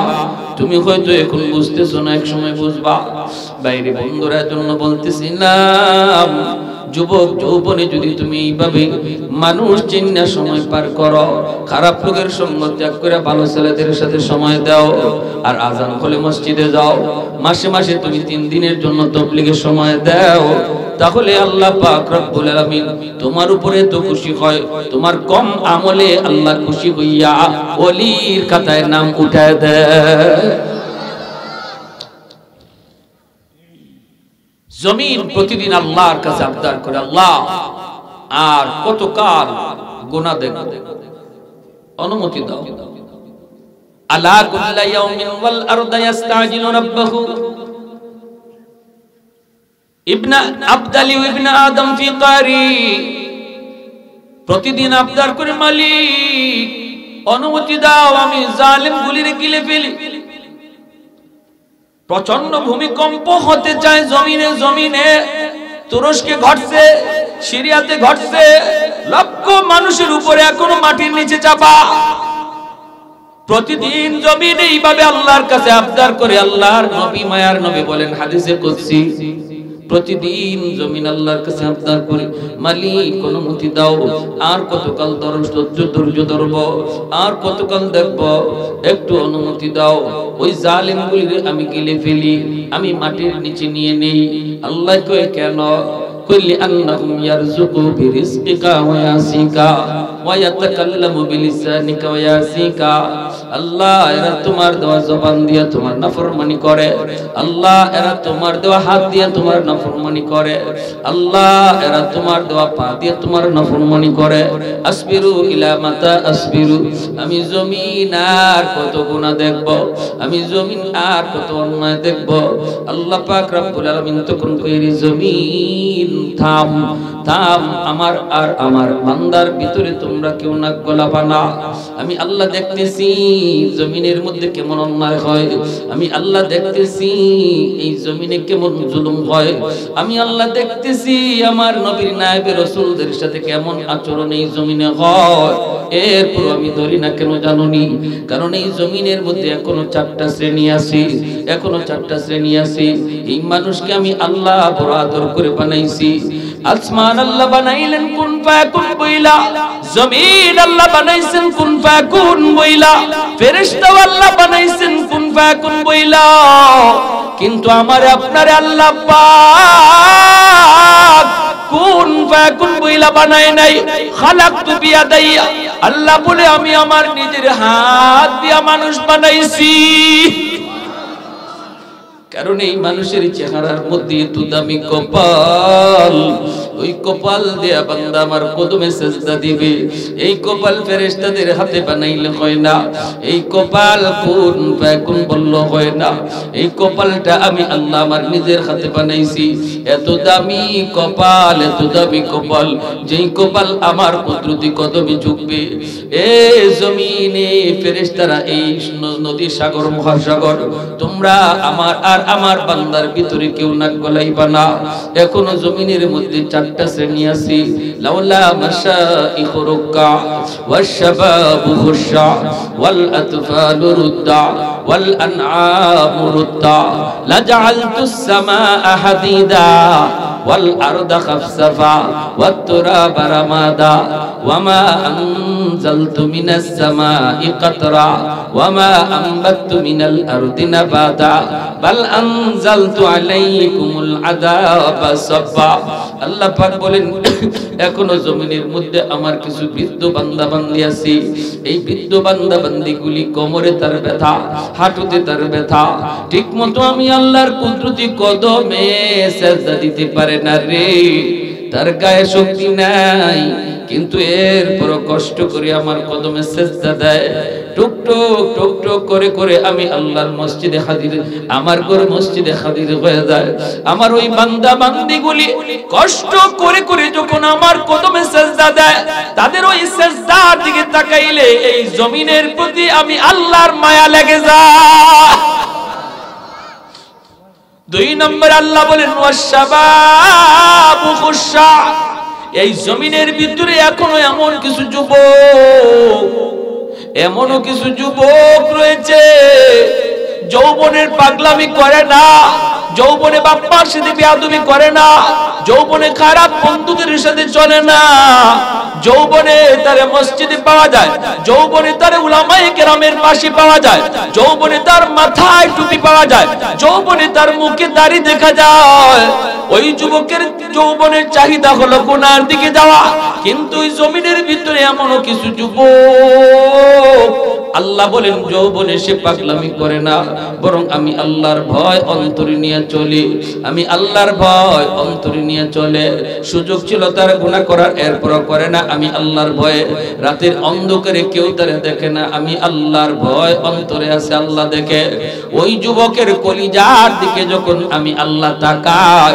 তুমি হয়তো এখন বুঝতেছো না, এক সময় বুঝবা। বাইরে বন্ধুরা জন্য বলতেছি না, যুবক যৌবনে যদি তুমি এইভাবে মানুষ চিন্না সময় পার করো, খারাপ লোকের সঙ্গ ত্যাগ করে ভালো ছেলেদের সাথে সময় দাও, আর আজান হলে মসজিদে যাও, মাসে মাসে তুমি 3 দিনের জন্য তাবলীগের সময় দাও, তাহলে আল্লাহ পাক রব্বুল আলামিন তোমার উপরে তো খুশি হয়, তোমার কম আমলে আল্লাহ খুশি হইয়া ওলির খাতায় নাম উঠায় দেয়। জমিন প্রতিদিন আল্লাহর কাছে আবদার করে, আল্লাহ আর কতকাল গুনাহ দেখব, অনুমতি দাও। আলা কুল্লা ইয়াউমিন ওয়াল আরদু ইস্তাজিলু রাব্বাহু ইবনা আবদালি ইবনা আদম ফি কারি। প্রতিদিন আবদার করে, মালিক অনুমতি দাও, আমি জালিম গুলিরে গিলে ফেলি। প্রচন্ড ভূমিকম্প হতে চায় জমিনে, জমিনে তুরস্কে ঘটছে, সিরিয়াতে ঘটছে, লক্ষ মানুষের উপরে এখনো মাটির নিচে চাপা। প্রতিদিন জমিনে এইভাবে আল্লাহর কাছে আবদার করে। আল্লাহর নবী, মায়ার নবী বলেন হাদিসে কুদসি, প্রতিদিন জমিন আল্লাহর কাছে আবদার করে, মালিক অনুমতি দাও, আর কতকাল ধৈর্য ধরব, আর কতকাল দেখব, একটু অনুমতি দাও, ওই জালিমগুলিরে আমি গিলে ফেলি, আমি মাটির নিচে নিয়ে নেই। আল্লাহ কয়, কেন? কইলি আন্নাহুম ইয়ারযুকু বিরিজকিকা ওয়া ইয়াসিকা ওয়া ইয়াতাকাল্লামু বিলিসানিকা ওয়া ইয়াসিকা। আল্লাহ এরা তোমার দেওয়া জবান দিয়ে তোমার নাফরমানি করে, আল্লাহ এরা তোমার দেওয়া হাত দিয়ে তোমার নাফরমানি করে, আল্লাহ এরা তোমার দেওয়া পা দিয়ে তোমার নাফরমানি করে। আসবিরু ইলা মাতা আসবিরু, আমি জমিন আর কত গুনাহ দেখব, আমি জমিন আর কত অন্যায় দেখব। আল্লাহ পাক রব্বুল আলামিন তখন কইরি, জমিন থাম, থাম, আমার আর আমার বান্দার ভিতরে তোমরা কেউ নাক গলাবা না। আমি আল্লাহ দেখতেছি জমিনের মধ্যে কেমন অন্যায় হয়, আমি আল্লাহ দেখতেছি এই জমিনে কেমন জুলুম হয়, আমি আল্লাহ দেখতেছি আমার নবীর নায়েবে রাসূলদের সাথে কেমন আচরণ এই জমিনে হয়। এরপর আমি ধরি না কেন জানোনি? কারণ এই জমিনের মধ্যে এখনো 4টা শ্রেণী আছে, এখনো 4টা শ্রেণী আছে। এই মানুষকে আমি আল্লাহ বড় আদর করে বানাইছি। আসমান আল্লাহ বানাইলেন কুন ফায়াকুন বইলা, জমিন আল্লাহ বানাইছেন কুন ফায়াকুন বইলা, ফেরেশতা আল্লাহ বানাইছেন কুন ফায়াকুন বইলা। কিন্তু আমারে আপনারে আল্লাহ পাক কুন ফায়াকুন বইলা বানায় নাই। খালাকতু বিয়াদাইয়া, আল্লাহ বলে আমি আমার নিজের হাত দিয়া মানুষ বানাইছি। কারণ এই মানুষের চেহারার মধ্যে এত দামি কপাল, ওই কপাল দিয়া বান্দা আমার কদমে সেজদা দিবে। এই কপাল ফেরেশতাদের হাতে বানাইলে হয় না, এই কপাল কোন ফায়াকুন বললে হয় না। এই কপালটা আমি আল্লাহ আমার নিজের হাতে বানাইছি। এত দামি কপাল, এত দামি কপাল, যেই কপাল আমার কুদরতি কদমে ঝুঁকবে। এ জমিনে ফেরেশতারা, এই নদী, সাগর, মহাসাগর, তোমরা আমার আর আমার বান্দার ভিতরে কেউ নাক গলাইবা না। এখনো জমিনের মধ্যে চারটা শ্রেণী আছে। লাউলা মাশাইখু রুক্কা ওয়াশ শাবাবু খুশা ওয়াল আতফালু রুদ্দা ওয়াল আনআমু রুদ্দা লাজআলতুস সামাআ হাদিদা ওয়াল আরদা খাফসাফা ওয়াত তুরাবা রামাদা ওয়ামা আনজালতু মিনাস সামাই কাতরা ওয়ামা আনবাততু মিনাল আরদি নাবাতা বাল আনজালতু আলাইকুমুল আযাবা সাব্বা। আল্লাহ পাক বলেন, এখনো জমিনের মধ্যে আমার কিছু বৃদ্ধ বান্দা বান্দি আছে। এই বৃদ্ধ বান্দা বান্দিগুলি কোমরে তার ব্যথা, হাঁটুতে তার ব্যথা, ঠিক মতো আমি আল্লাহর কুদরতি কদমে সেজদা দিতে পারে না রে। তার গায়ে শক্তি নাই, কিন্তু এরপর কষ্ট করে আমার কদমে সেজদা দেয়। টুকটুক টুকটুক করে করে আমি আল্লাহর মসজিদে হাজির, আমার ঘর মসজিদে হাজির হয়ে যায়। আমার ওই বান্দা বান্দিগুলি কষ্ট করে করে যখন আমার কদমে সেজদা দেয়, তাদের ওই সেজদার দিকে তাকাইলে এই জমিনের প্রতি আমি আল্লাহর মায়া লেগে যায়। 2 নম্বর আল্লাহ বলেন ওয়াশশাবাবু খুশা। এই জমিনের ভিতরে এখনো এমন কিছু যুবক, এমনও কিছু যুবক রয়েছে যৌবনের পাগলামি করে না, যৌবনে বাপ্পার সাথে বেয়াদবি করে না, যৌবনে খারাপ বন্ধুদের সাথে চলে না, যৌবনে তার মসজিদে পাওয়া যায়, যৌবনে তার উলামায়ে কেরামের পাশে পাওয়া যায়, যৌবনে তার মাথায় টুপি পাওয়া যায়, যৌবনে তার মুখে দাড়ি দেখা যায়। ওই যুবকের যৌবনের চাহিদা হলো গুনার দিকে যাওয়া। কিন্তু ওই জমিনের ভিতরে এমনও কিছু যুবক, আল্লাহ বলেন যৌবনে সে পাগলামি করে না, বরং আমি আল্লাহর ভয় অন্তরে নিয়ে চলে, আমি আল্লাহর ভয় অন্তরে নিয়ে চলে। সুযোগ ছিল তার গুনাহ করার, এরপরও করে না। আমি আল্লাহর ভয়ে, রাতের অন্ধকারে কেউ তারে দেখে না, আমি আল্লাহর ভয় অন্তরে আছে, আল্লাহ দেখে। ওই যুবকের কলিজার দিকে যখন আমি আল্লাহ তাকাই,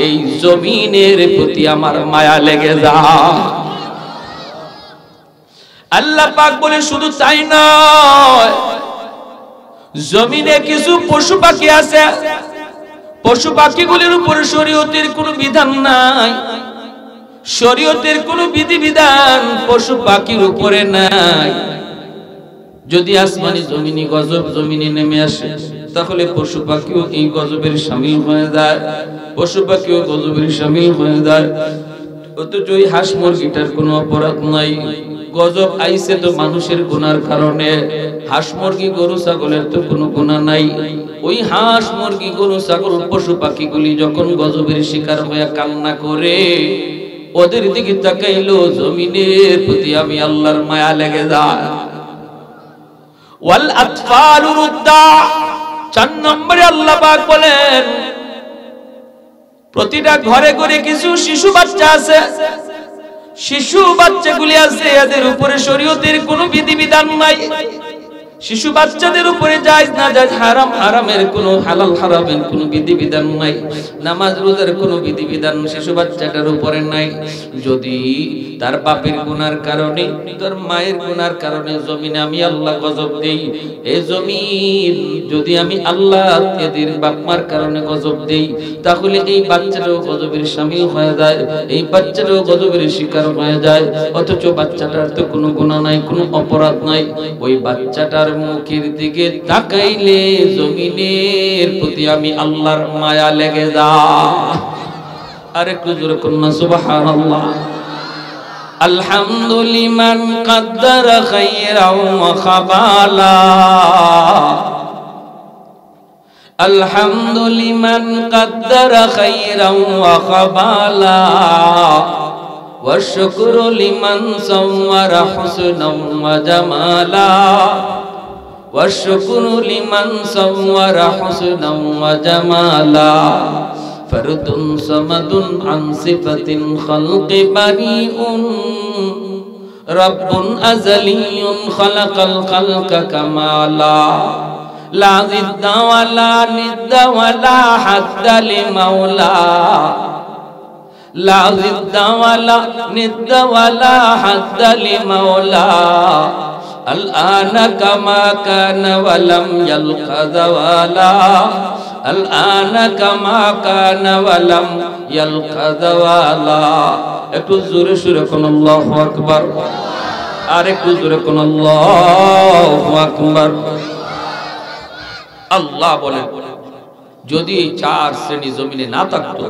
এই জমিনের প্রতি আমার মায়া লেগে যায়। আল্লাহ পাক বলে শুধু তাই নয়, জমিনে কিছু পশু পাখি আছে, পশু পাখিগুলির উপর শরীয়তের কোনো বিধান নাই, শরীয়তের কোনো বিধিবিধান পশু পাখির উপরে নাই। যদি আসমানি জমিনি গজব জমিনে নেমে আসে, তাহলে পশু পাখিও এই গজবের শামিল হয়ে যায়, পশু পাখিও গজবের শামিল হয়ে যায়। অথচ ওই হাঁস মুরগিটার কোনো অপরাধ নাই, গজব আইছে তো মানুষের গুনার কারণে। হাঁস মুরগি গরু ছাগলের তো কোনো গুনাহ নাই। ওই হাঁস মুরগি গরু ছাগল পশু পাখিগুলি যখন গজবের শিকার হয়ে কান্না করে, ওদের দিকে তাকাইলো, জমিনের প্রতি আমি আল্লাহর মায়া লেগে যায়। ওয়াল আতফালু রুদ্দা। 4 নম্বরে আল্লাহ পাক বলেন, প্রতিটা ঘরে ঘরে কিছু শিশু বাচ্চা আছে, শিশু বাচ্চাগুলি আছে, এদের উপরে শরীয়তের কোনো বিধিবিধান নাই। শিশু বাচ্চাদের উপরে জায়েজ না জায়েজ, হারাম হারামের কোনো, হালাল হারামের কোনো বিধিবিধান নাই। নামাজ রোজার কোনো বিধিবিধান শিশু বাচ্চাটার উপরে নাই। যদি তার বাপের গুনার কারণে, তার মায়ের গুনার কারণে জমিনে আমি আল্লাহ গজব দেই, এই জমিন যদি আমি আল্লাহ এদের বাপ মার কারণে গজব দেই, তাহলে এই বাচ্চাটাও গজবের শামিল হয়ে যায়, এই বাচ্চাটাও গজবের শিকার হয়ে যায়। অথচ বাচ্চাটার তো কোনো গুনাহ নাই, কোনো অপরাধ নাই। ওই বাচ্চাটার মুখের দিকে তাকাইলে জমিনের প্রতি আমি আল্লাহর মায়া লেগে যায়। আর একটু জোরে কন্যা সুবহানাল্লাহ। আলহামদুলিমান কাদ্দারা খায়রাও ওয়া খাবালা, আলহামদুলিমান কাদ্দারা খায়রাও ওয়া খাবালা, ওয়া শুকরু লিমান সাওয়ারা হুসনাও ওয়া জামালা, والشكر لمن صور حسنا وجمالا فرد صمد عن صفة الخلق بريء رب أزلي خلق الخلق كمالا لا ضد ولا ند ولا حد لمولا لا ضد ولا ند ولا حد لمولا الآن كما كان ولم يلق زوالا الآن كما كان ولم يلق زوالا একটু জোরে সুরে কোন আল্লাহু আকবার আর একটু জোরে কোন আল্লাহু আকবার আল্লাহ বলেন যদি চার শ্রেণী জমিনে না থাকতো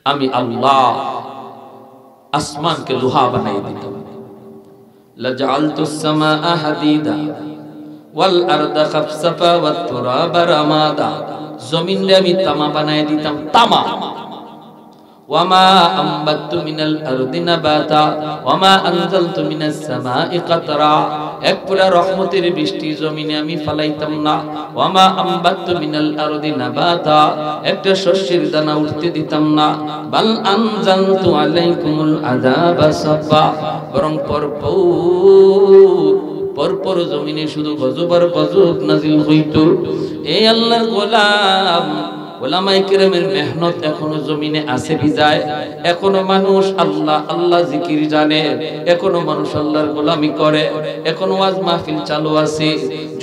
আমি আল্লাহ আসমানকে লোহা বানিয়ে দিতাম লাজআলতুস সামাআ হাদিদা ওয়াল আরদা খাফসাফা ওয়াত তুরাবা রামাদা জমিনকে আমি তামা বানিয়ে দিতাম তামা ওয়ামা আম্বাতু মিনাল আরদি নাবাতা ওয়ামা আনজালতু মিনাস সামাই কাতরা এক পুরা রহমতের বৃষ্টি জমিনে আমি ফলাইতাম না ওয়ামা আম্বাতু মিনাল আরদি নাবাতা একটা শস্যের দানা উঠতে দিতাম না বাল আনজালতু আলাইকুমুল আযাবা সাফা বরং পরপর জমিনে শুধু গজব আর গজব নাজিল হইতো এই আল্লাহর গোলাম উলামায়ে কেরামের মেহনত এখনো জমিনে আছে বিজায় এখনো মানুষ আল্লাহ আল্লাহ জিকির জানে এখনো মানুষ আল্লাহর গোলামি করে এখনো ওয়াজ মাহফিল চালু আছে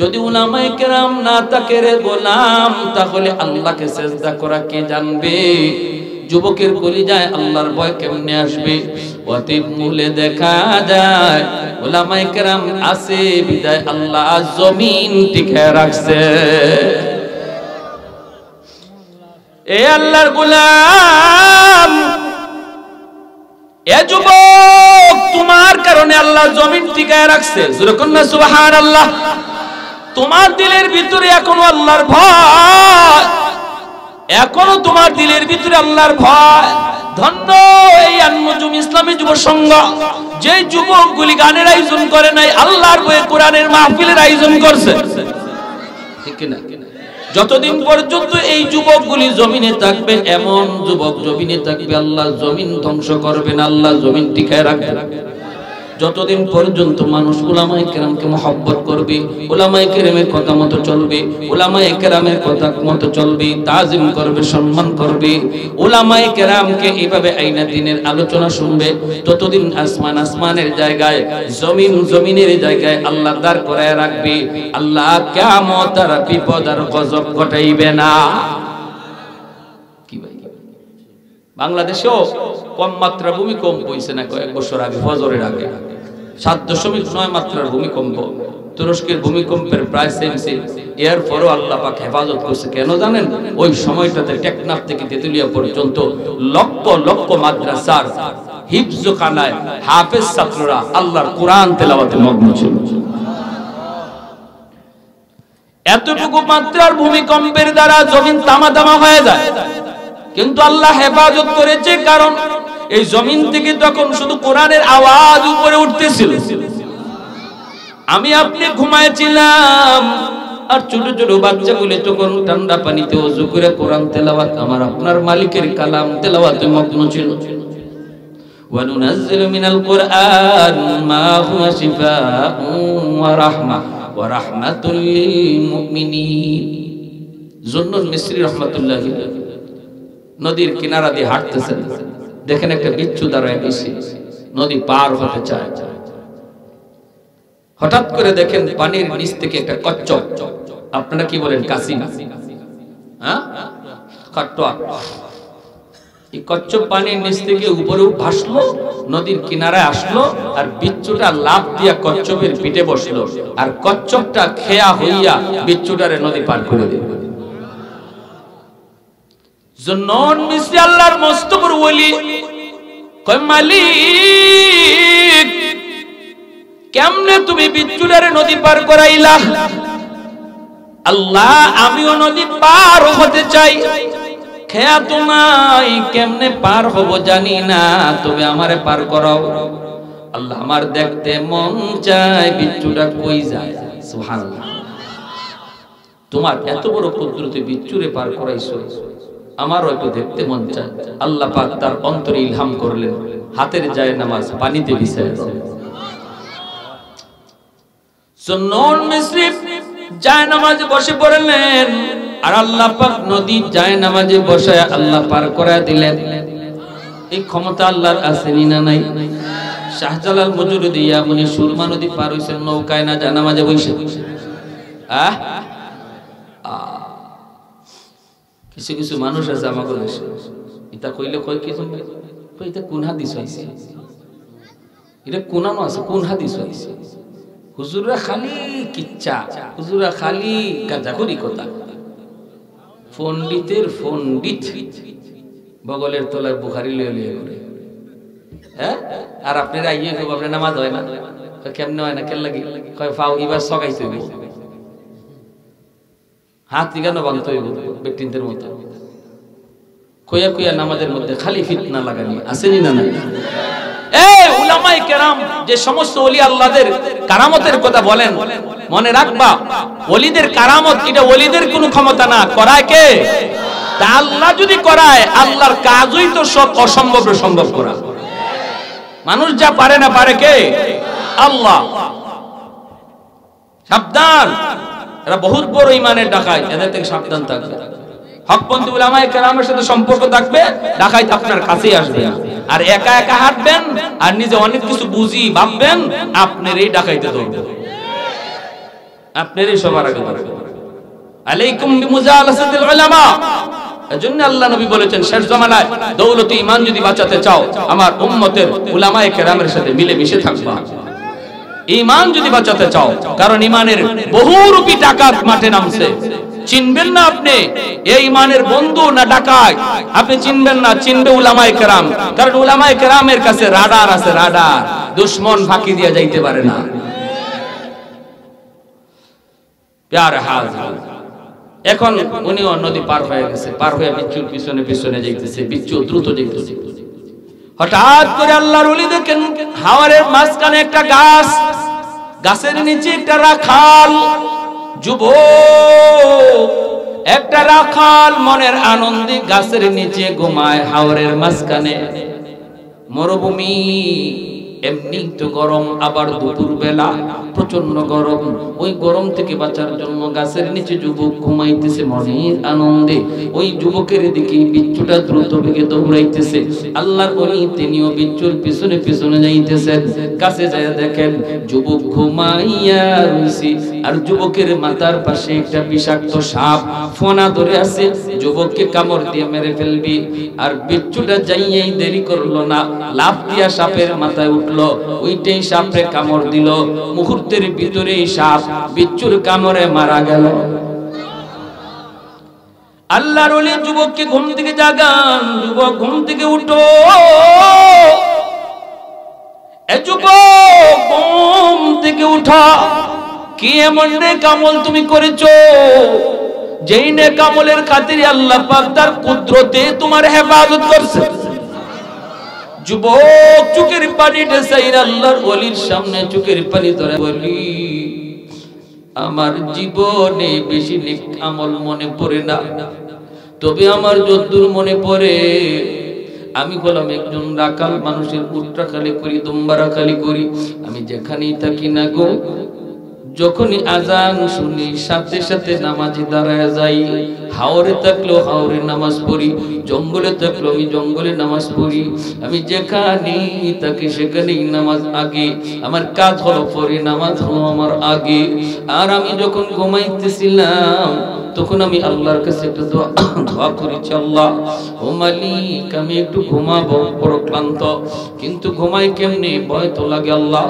যদি উলামায়ে কেরাম না থাকে রে গোলাম তাহলে আল্লাহকে সিজদা করা কে জানবে যুবকের কলিজায় আল্লাহর ভয় কেমনে আসবে অতীত মূলে দেখা যায় উলামায়ে কেরাম আছে বিদায় আল্লাহ জমিন টিকায় রাখছে এ আল্লাহর গোলাম এ যুবক তোমার কারণে আল্লাহ জমিন টিকায় রাখছে জোরে কোন না সুবহানাল্লাহ তোমার দিলের ভিতরে এখনো আল্লাহর ভয় এখনো তোমার দিলের ভিতরে আল্লাহর ভয় ধন্য এই আন-নুজুম ইসলামী যুব সংঘ যে যুবকগুলি গানের আয়োজন করে নাই আল্লাহর বয়ে কোরআনের মাহফিলের আয়োজন করছে ঠিক না যতদিন পর্যন্ত এই যুবকগুলি জমিনে থাকবে এমন যুবক জমিনে থাকবে আল্লাহ জমিন ধ্বংস করবেন আল্লাহ জমিন টিকায় রাখবেন যতদিন পর্যন্ত মানুষ উলামায়ে কেরামকে মহব্বত করবে উলামায়ে কেরামের কথা মতো চলবে উলামায়ে কেরামের কথা মতো চলবে তাজিম করবে সম্মান করবে উলামায়ে কেরামকে এইভাবে আইনা দ্বীনের আলোচনা শুনবে ততদিন আসমানের জায়গায় জমিন জমিনের জায়গায় আল্লাহ দাঁড় করায় রাখবে আল্লাহ কিয়ামত আর বিপদ আর গজব ঘটাইবে না কি ভাই বাংলাদেশেও কম মাত্রা ভূমিকম্প হইছে না কয়েক বছর আগে ফজরের আগে 7.9 মাত্রার ভূমিকম্প তুরস্কের ভূমিকম্পের প্রায় সেম এরপরও আল্লাহ পাক হেফাজত করছে কেন জানেন ওই সময়টাতে টেকনাফ থেকে তেতুলিয়া পর্যন্ত লক্ষ লক্ষ মাদ্রাসার হিফজখানায় হাফেজ ছাত্ররা আল্লাহর কোরআন তেলাওয়াতে মগ্ন ছিল এতটুকু মাত্রার ভূমিকম্পের দ্বারা জমিন তামা হয়ে যায় কিন্তু আল্লাহ হেফাজত করেছে কারণ এই জমিন থেকে তখন শুধু কোরআনের আওয়াজ উপরে উঠতেছিল আমি আপনি ঘুমাইছিলাম আর ছোট ছোট বাচ্চাগুলো তখন ঠান্ডা পানিতে ওযু করে কোরআন তেলাওয়াত আমার আপনার মালিকের কালাম তেলাওয়াতে মগ্ন ছিল ওয়া নুনাজ্জিলু মিনাল কুরআন মা হুয়া শিফাউন ওয়া রাহমাতুল লিল মুমিনিন জুন্নুল মিসরি রাহমাতুল্লাহি নদীর কিনারা দিয়ে হাঁটতেছেন দেখেন একটা বিচ্ছু দাঁড়ায় গেছে নদী পার হতে চায় হঠাৎ করে দেখেন পানির নিচ থেকে একটা কচ্ছপ আপনারা কি বলেন কাসিম হ্যাঁ কাট্টোয়া এই কচ্ছপ পানির নিচ থেকে উপরে ভাসলো নদীর কিনারায় আসলো আর বিচ্ছুটা লাফ দিয়া কচ্ছপের পিঠে বসলো আর কচ্ছপটা খেয়া হইয়া বিচ্ছুটারে নদী পার করে দিল জুন্নুন মিসরি আল্লাহর মস্ত বড় ওলি কয় মালিক কেমনে তুমি বিচ্ছুটারে নদী পার করাইলা আল্লাহ আমিও নদী পার হতে চাই খেয়া তো নাই কেমনে পার হব জানি না তবে আমারে পার করাও আল্লাহ আমার দেখতে মন চায় বিচ্ছুটা কই যায় সুবহানাল্লাহ। তোমার এত বড় কুদরতে বিচ্ছুরে পার করাইছো, আমারও একটু দেখতে মন চায়। আল্লাহ পাক তার অন্তরে ইলহাম করলেন, হাতের যায় নামাজ পানিতে বিছায় দাও। সুন্নুন মিসরি যায় নামাজে বসে পড়লেন, আর আল্লাহ পাক নদী যায় নামাজে বসায় আল্লাহ পার করায় দিলেন। এই ক্ষমতা আল্লাহর আছে না নাই? শাহজালাল মজুরুদি ইয়ামনি সুরমা নদী পার হইছেন নৌকায় না যায় নামাজে বসে। কিছু কিছু মানুষ আছে আমাকে দেশে, এটা কইলে কয় কি শুনবে, এটা কোন হাদিস হইছে, এটা কোনানো আছে, কোন হাদিস হইছে? হুজুররা খালি কিচ্ছা, হুজুররা খালি গাঁজাখুরি কথা। পণ্ডিতের পণ্ডিত বগলের তলায় বুখারি লিয়ে লিয়ে করে, হ্যাঁ? আর আপনারা ইয়ে করবো, আপনার নামাজ হয় না, কেমনে হয় না, কেন লাগে কয় ফাও এবার সগাইতে হবে, হাত কেন বাঁধতে হইব ব্যক্তিদের মতো। কইয়া কইয়া নামাজের মধ্যে খালি ফিতনা লাগানি আসেনি না? নাই? উলামায়ে কেরাম যে সমস্ত ওলি আল্লাহদের কারামতের কথা বলেন, মনে রাখবা ওলিদের কারামত এটা ওলিদের কোনো ক্ষমতা না, করায় কে? তা আল্লাহ যদি করায়, আল্লাহর কাজই তো সব অসম্ভব সম্ভব করা। মানুষ যা পারে না, পারে কে? আল্লাহ। সাবধান, এরা বহুত বড় ইমানের ডাকাত, এদের থেকে সাবধান থাকবে। হকপন্থী উলামায়ে কেরামের সাথে সম্পর্ক থাকবে, ডাকাত আপনার কাছেই আসবে। আর একা একা হাঁটবেন আর নিজে অনেক কিছু বুঝি ভাববেন, আপনার এই ডাকাইতে ধরবে, আপনারই সবার আগে ধরবে। আলাইকুম বিমুজালাসাতিল উলামা। এজন্য আল্লাহ নবী বলেছেন, শেষ জামানায় দৌলতে ঈমান যদি বাঁচাতে চাও, আমার উম্মতের উলামায়ে কেরামের সাথে মিলে মিশে থাকবা। ঈমান যদি বাঁচাতে চাও, কারণ ঈমানের বহুরূপী ডাকাত মাঠে নামছে। চিনবেন না আপনি এই ঈমানের বন্ধু না ডাকাত, আপনি চিনবেন না, চিনবে উলামায়ে কেরাম। কারণ উলামায়ে কেরামের কাছে রাডার আছে, রাডার, দুশমন ফাঁকি দিয়ে যাইতে পারে না। প্যারে হাজির, এখন উনিও নদী পার হয়ে গেছে, পার হয়ে বিচ্ছুর পিছনে পিছনে যাইতেছে, বিচ্ছু দ্রুত যাইতেছে। হঠাৎ করে আল্লাহর ওলি দেখেন হাওরের মাঝখানে একটা গাছ, গাছের নিচে একটা রাখাল যুবক, একটা রাখাল মনের আনন্দে গাছের নিচে ঘুমায় হাওরের মাঝখানে। মরুভূমি, এমনি তো গরম, আবার দুপুর বেলা প্রচন্ড গরম। ওই গরম থেকে বাঁচার জন্য গাছের নিচে যুবক ঘুমাইতেছে মনের আনন্দে। ওই যুবকের দিকে বিচ্ছুটা দ্রুত বেগে দৌড়াইতেছে। আল্লাহর ওলি তিনিও বিচ্ছুর পিছনে পিছনে যাইতেছেন। কাছে যায় দেখেন যুবক ঘুমাইয়া রইছে, আর যুবকের মাথার পাশে একটা বিষাক্ত সাপ ফোনা ধরে আছে, যুবককে কামড় দিয়ে মেরে ফেলবি। আর বিচ্ছুটা যাইয়াই দেরি করলো না, লাফ দিয়া সাপের মাথায় উঠলো, ওইটাই সাপে কামড় দিল। মুহূর্তের ভিতরেই সাপ বিচ্ছুর কামড়ে মারা গেল। আল্লাহর ওলি যুবককে ঘুম থেকে জাগান, যুবক ঘুম থেকে উঠো, এ যুবক ঘুম থেকে উঠা, কি এমন নেক আমল তুমি করেছো যেই নেক আমলের খাতিরে আল্লাহ পাক তার কুদরতে তোমার হেফাজত করছে। যুবক চোখের পানি ঢেসাইরা আল্লাহর ওলির সামনে চোখের পানি ধরে বলি, আমার জীবনে বেশি নেক আমল মনে পড়ে না, তবে আমার যদ্দূর মনে পড়ে আমি হলাম একজন রাখাল, মানুষের উট রাখালি করি, দুম্বা রাখালি করি। আমি যেখানেই থাকি না গো, যখনই আজান শুনি সাথে সাথে নামাজে দাঁড়ায় যাই। হাওরে থাকলেও হাওরে নামাজ পড়ি, জঙ্গলে থাকলেও আমি জঙ্গলে নামাজ পড়ি। আমি যেখানেই থাকি সেখানেই নামাজ আগে, আমার কাজ হলো পরে, নামাজ হলো আমার আগে। আর আমি যখন ঘুমাইতেছিলাম তখন আমি আল্লাহর কাছে একটু দোয়া করেছি, আল্লাহ ও মালিক আমি একটু ঘুমাবো, বড় ক্লান্ত, কিন্তু ঘুমাই কেমনে, ভয় তো লাগে। আল্লাহ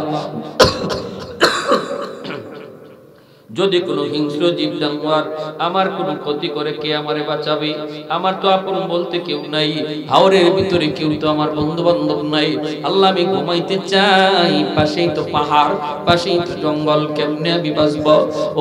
যদি কোনো হিংস্র জীব জানোয়ার আমার কোনো ক্ষতি করে, কে আমারে বাঁচাবে? আমার তো আপন বলতে কেউ নাই, হাওরের ভিতরে কেউ তো আমার বন্ধু বান্ধব নাই। আল্লাহ আমি ঘুমাইতে চাই, পাশেই তো পাহাড়, পাশেই তো জঙ্গল, কেমনে আমি বাঁচব?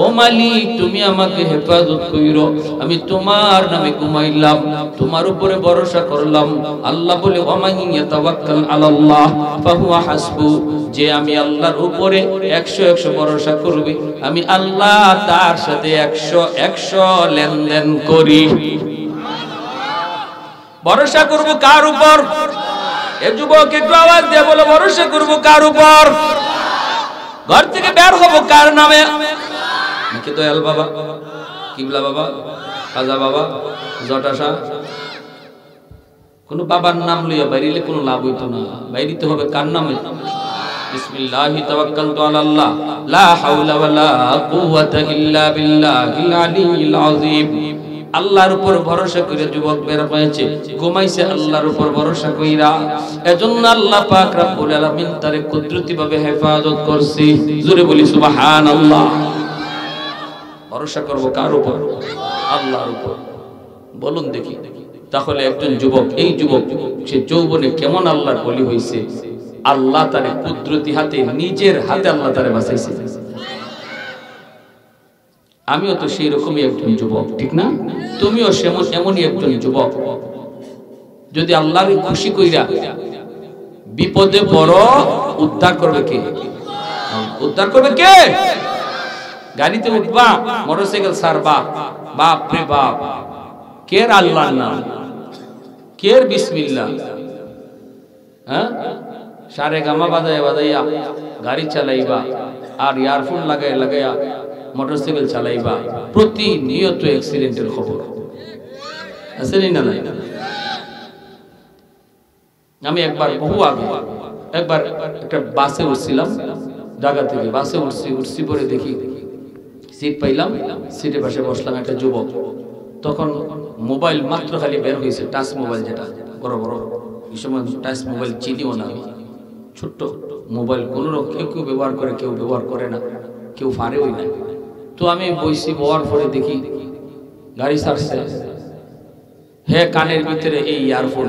ও মালিক তুমি আমাকে হেফাজত কইরো, আমি তোমার নামে ঘুমাইলাম, তোমার উপরে ভরসা করলাম। আল্লাহ বলে ওয়ামান ইয়াতাওয়াক্কাল আলাল্লাহ ফাহুয়া হাসবু, যে আমি আল্লাহর উপরে 100 ভরসা করবে, আমি আল্লাহ তার সাথে 100 লেনদেন করি। ভরসা করব কার উপর? এ যুবক একটু আওয়াজ দিয়ে বলো, ভরসা করব কার উপর? ঘর থেকে বের হব কার নামে? নাকি দয়াল বাবা, কিবলা বাবা, খাজা বাবা, জটাশা, কোন বাবার নাম লইয়া বাইরিলে কোনো লাভ হইতো না। বাইরিতে হবে কার নামে? বিসমিল্লাহি তাওয়াক্কালতু আলাল্লাহ লা হাওলা ওয়ালা কুওয়াতা ইল্লা বিল্লাহিল আলিয়্যিল আযীম। আল্লাহর উপর ভরসা করে যুবক বের হয়েছে, ঘুমাইছে আল্লাহর উপর ভরসা কইরা। এজন্য আল্লাহ পাক রব্বুল আলামিন তারে কুদরতিভাবে হেফাজত করছে। জোরে বলি সুবহানাল্লাহ। ভরসা করব কার উপর? আল্লাহর উপর। বলুন দেখি, তাহলে একজন যুবক, এই যুবক সে যৌবনে কেমন আল্লাহর ওলি হইছে? আল্লাহ তারে কুদরতি হাতে, নিজের হাতে আল্লাহ তারে বাঁচাইছে। আমিও তো সেই রকমই একজন যুবক, ঠিক না? তুমিও এমনই একজন যুবক। যদি আল্লাহর খুশি কইরা বিপদে পড়ো, উদ্ধার করবে কে? উদ্ধার করবে কে? গাড়িতে উঠবা, মোটরসাইকেল ছাড়বা, বাপ রে বাপ, কের আল্লাহর নাম, কের বিসমিল্লাহ, হ্যাঁ, সারে গামা বাজায় বাজাইয়া গাড়ি চালাইবা, আর ইয়ারফোন লাগাইয়া লাগাইয়া মোটরসাইকেল চালাইবা, প্রতিনিয়ত অ্যাক্সিডেন্টের খবর আছে না? নাই। আমি একবার বহু আগে একবার একটা বাসে উঠছিলাম, ঢাকা থেকে বাসে উঠছি পরে দেখি সিট পাইলাম, সিটের পাশে বসলাম একটা যুবক। তখন মোবাইল মাত্র খালি বের হয়েছে, টাচ মোবাইল, যেটা বড় বড়, এই সময় টাচ মোবাইল চিনিও না আমি, ছোট্ট মোবাইল, কোনো কেউ কেউ ব্যবহার করে, কেউ ব্যবহার করে না, কেউ পারেও না। তো আমি বইছি, বওয়ার পরে দেখি গাড়ি ছাড়ছে, হ্যাঁ কানের ভিতরে এই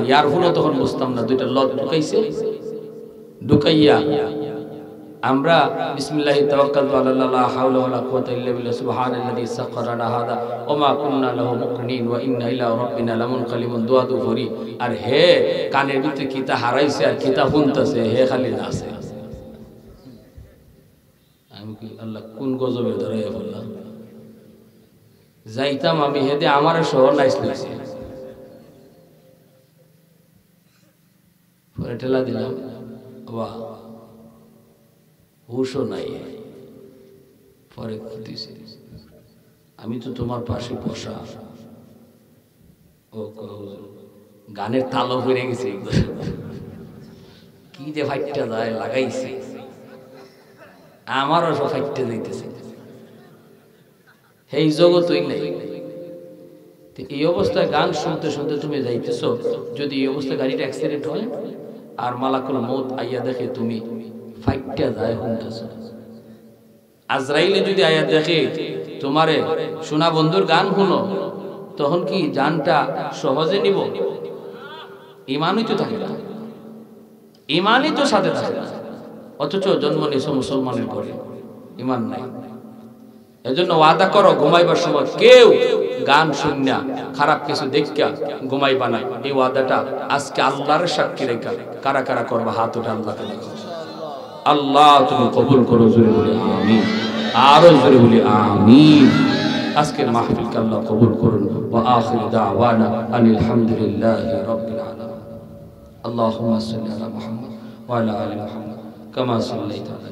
ইয়ারফোনও তখন বুঝতাম না, দুইটা লট ঢুকাইছে, ঢুকাইয়া আমরা বিসমিল্লাহি তাওয়াক্কালতু আলাল্লাহ লা হাওলা ওয়ালা কুওয়াতা ইল্লা বিল্লাহ সুবহানাল্লাযী সাখারানা হাযা ওয়া মা কুননা লাহু মুকরিনিন ওয়া ইন্না ইলা রাব্বিনা লামুনকালিবুন। দোয়া দু করি, আর হে কানের ভিতরে কিতা হারাইছে আর কিতা শুনতাছে, হে খালি নাচে। আমি কি আল্লাহ কোন গজবে ধরাইয়া বললাম? যাইতাম আমি, হেদে আমার শহর নাইছে, পরে ঠেলা দিলাম, বাবা হুশও নাই। পরে দিছে, আমি তো তোমার পাশে বসা, ও গানের তালও হয়ে গেছে, কি যে ফাইটটা যায় লাগাইছে, আমারও সব ফাইটটা যাইতেছে, এই জগতই নাই। এই অবস্থায় গান শুনতে শুনতে তুমি যাইতেছ, যদি এই অবস্থায় গাড়িটা অ্যাক্সিডেন্ট হয় আর মালাকুল মউত আইয়া দেখে তুমি ফাইটটা যায় শুনতেছ, আজরাইলে যদি আইয়া দেখে তোমারে শোনা বন্ধুর গান শুনো, তখন কি জানটা সহজে নিব? ইমানই তো থাকে না, ইমানই তো সাথে থাকে না, অথচ জন্ম নিয়েছো মুসলমানের ঘরে, ইমান নাই। এজন্য ওয়াদা করো, ঘুমাইবার সময় কেউ গান শুনিয়া খারাপ কিছু দেখা ঘুমাইবা না। এই ওয়াদাটা আজকে আল্লাহর সাক্ষী রেখা কারা কারা করবা, হাত উঠে আল্লাহকে দেখো। আল্লাহ তুমি কবুল করো, জোরে বলি আমিন, আরো জোরে বলি আমিন। আজকের মাহফিলকে আল্লাহ কবুল করুন। ওয়া আখিরু দাওয়ানা আনিল হামদুলিল্লাহি রাব্বিল আলামিন। আল্লাহুম্মা সাল্লি আলা মুহাম্মদ ওয়া আলা আলি মুহাম্মদ কামা সাল্লাইতা আলা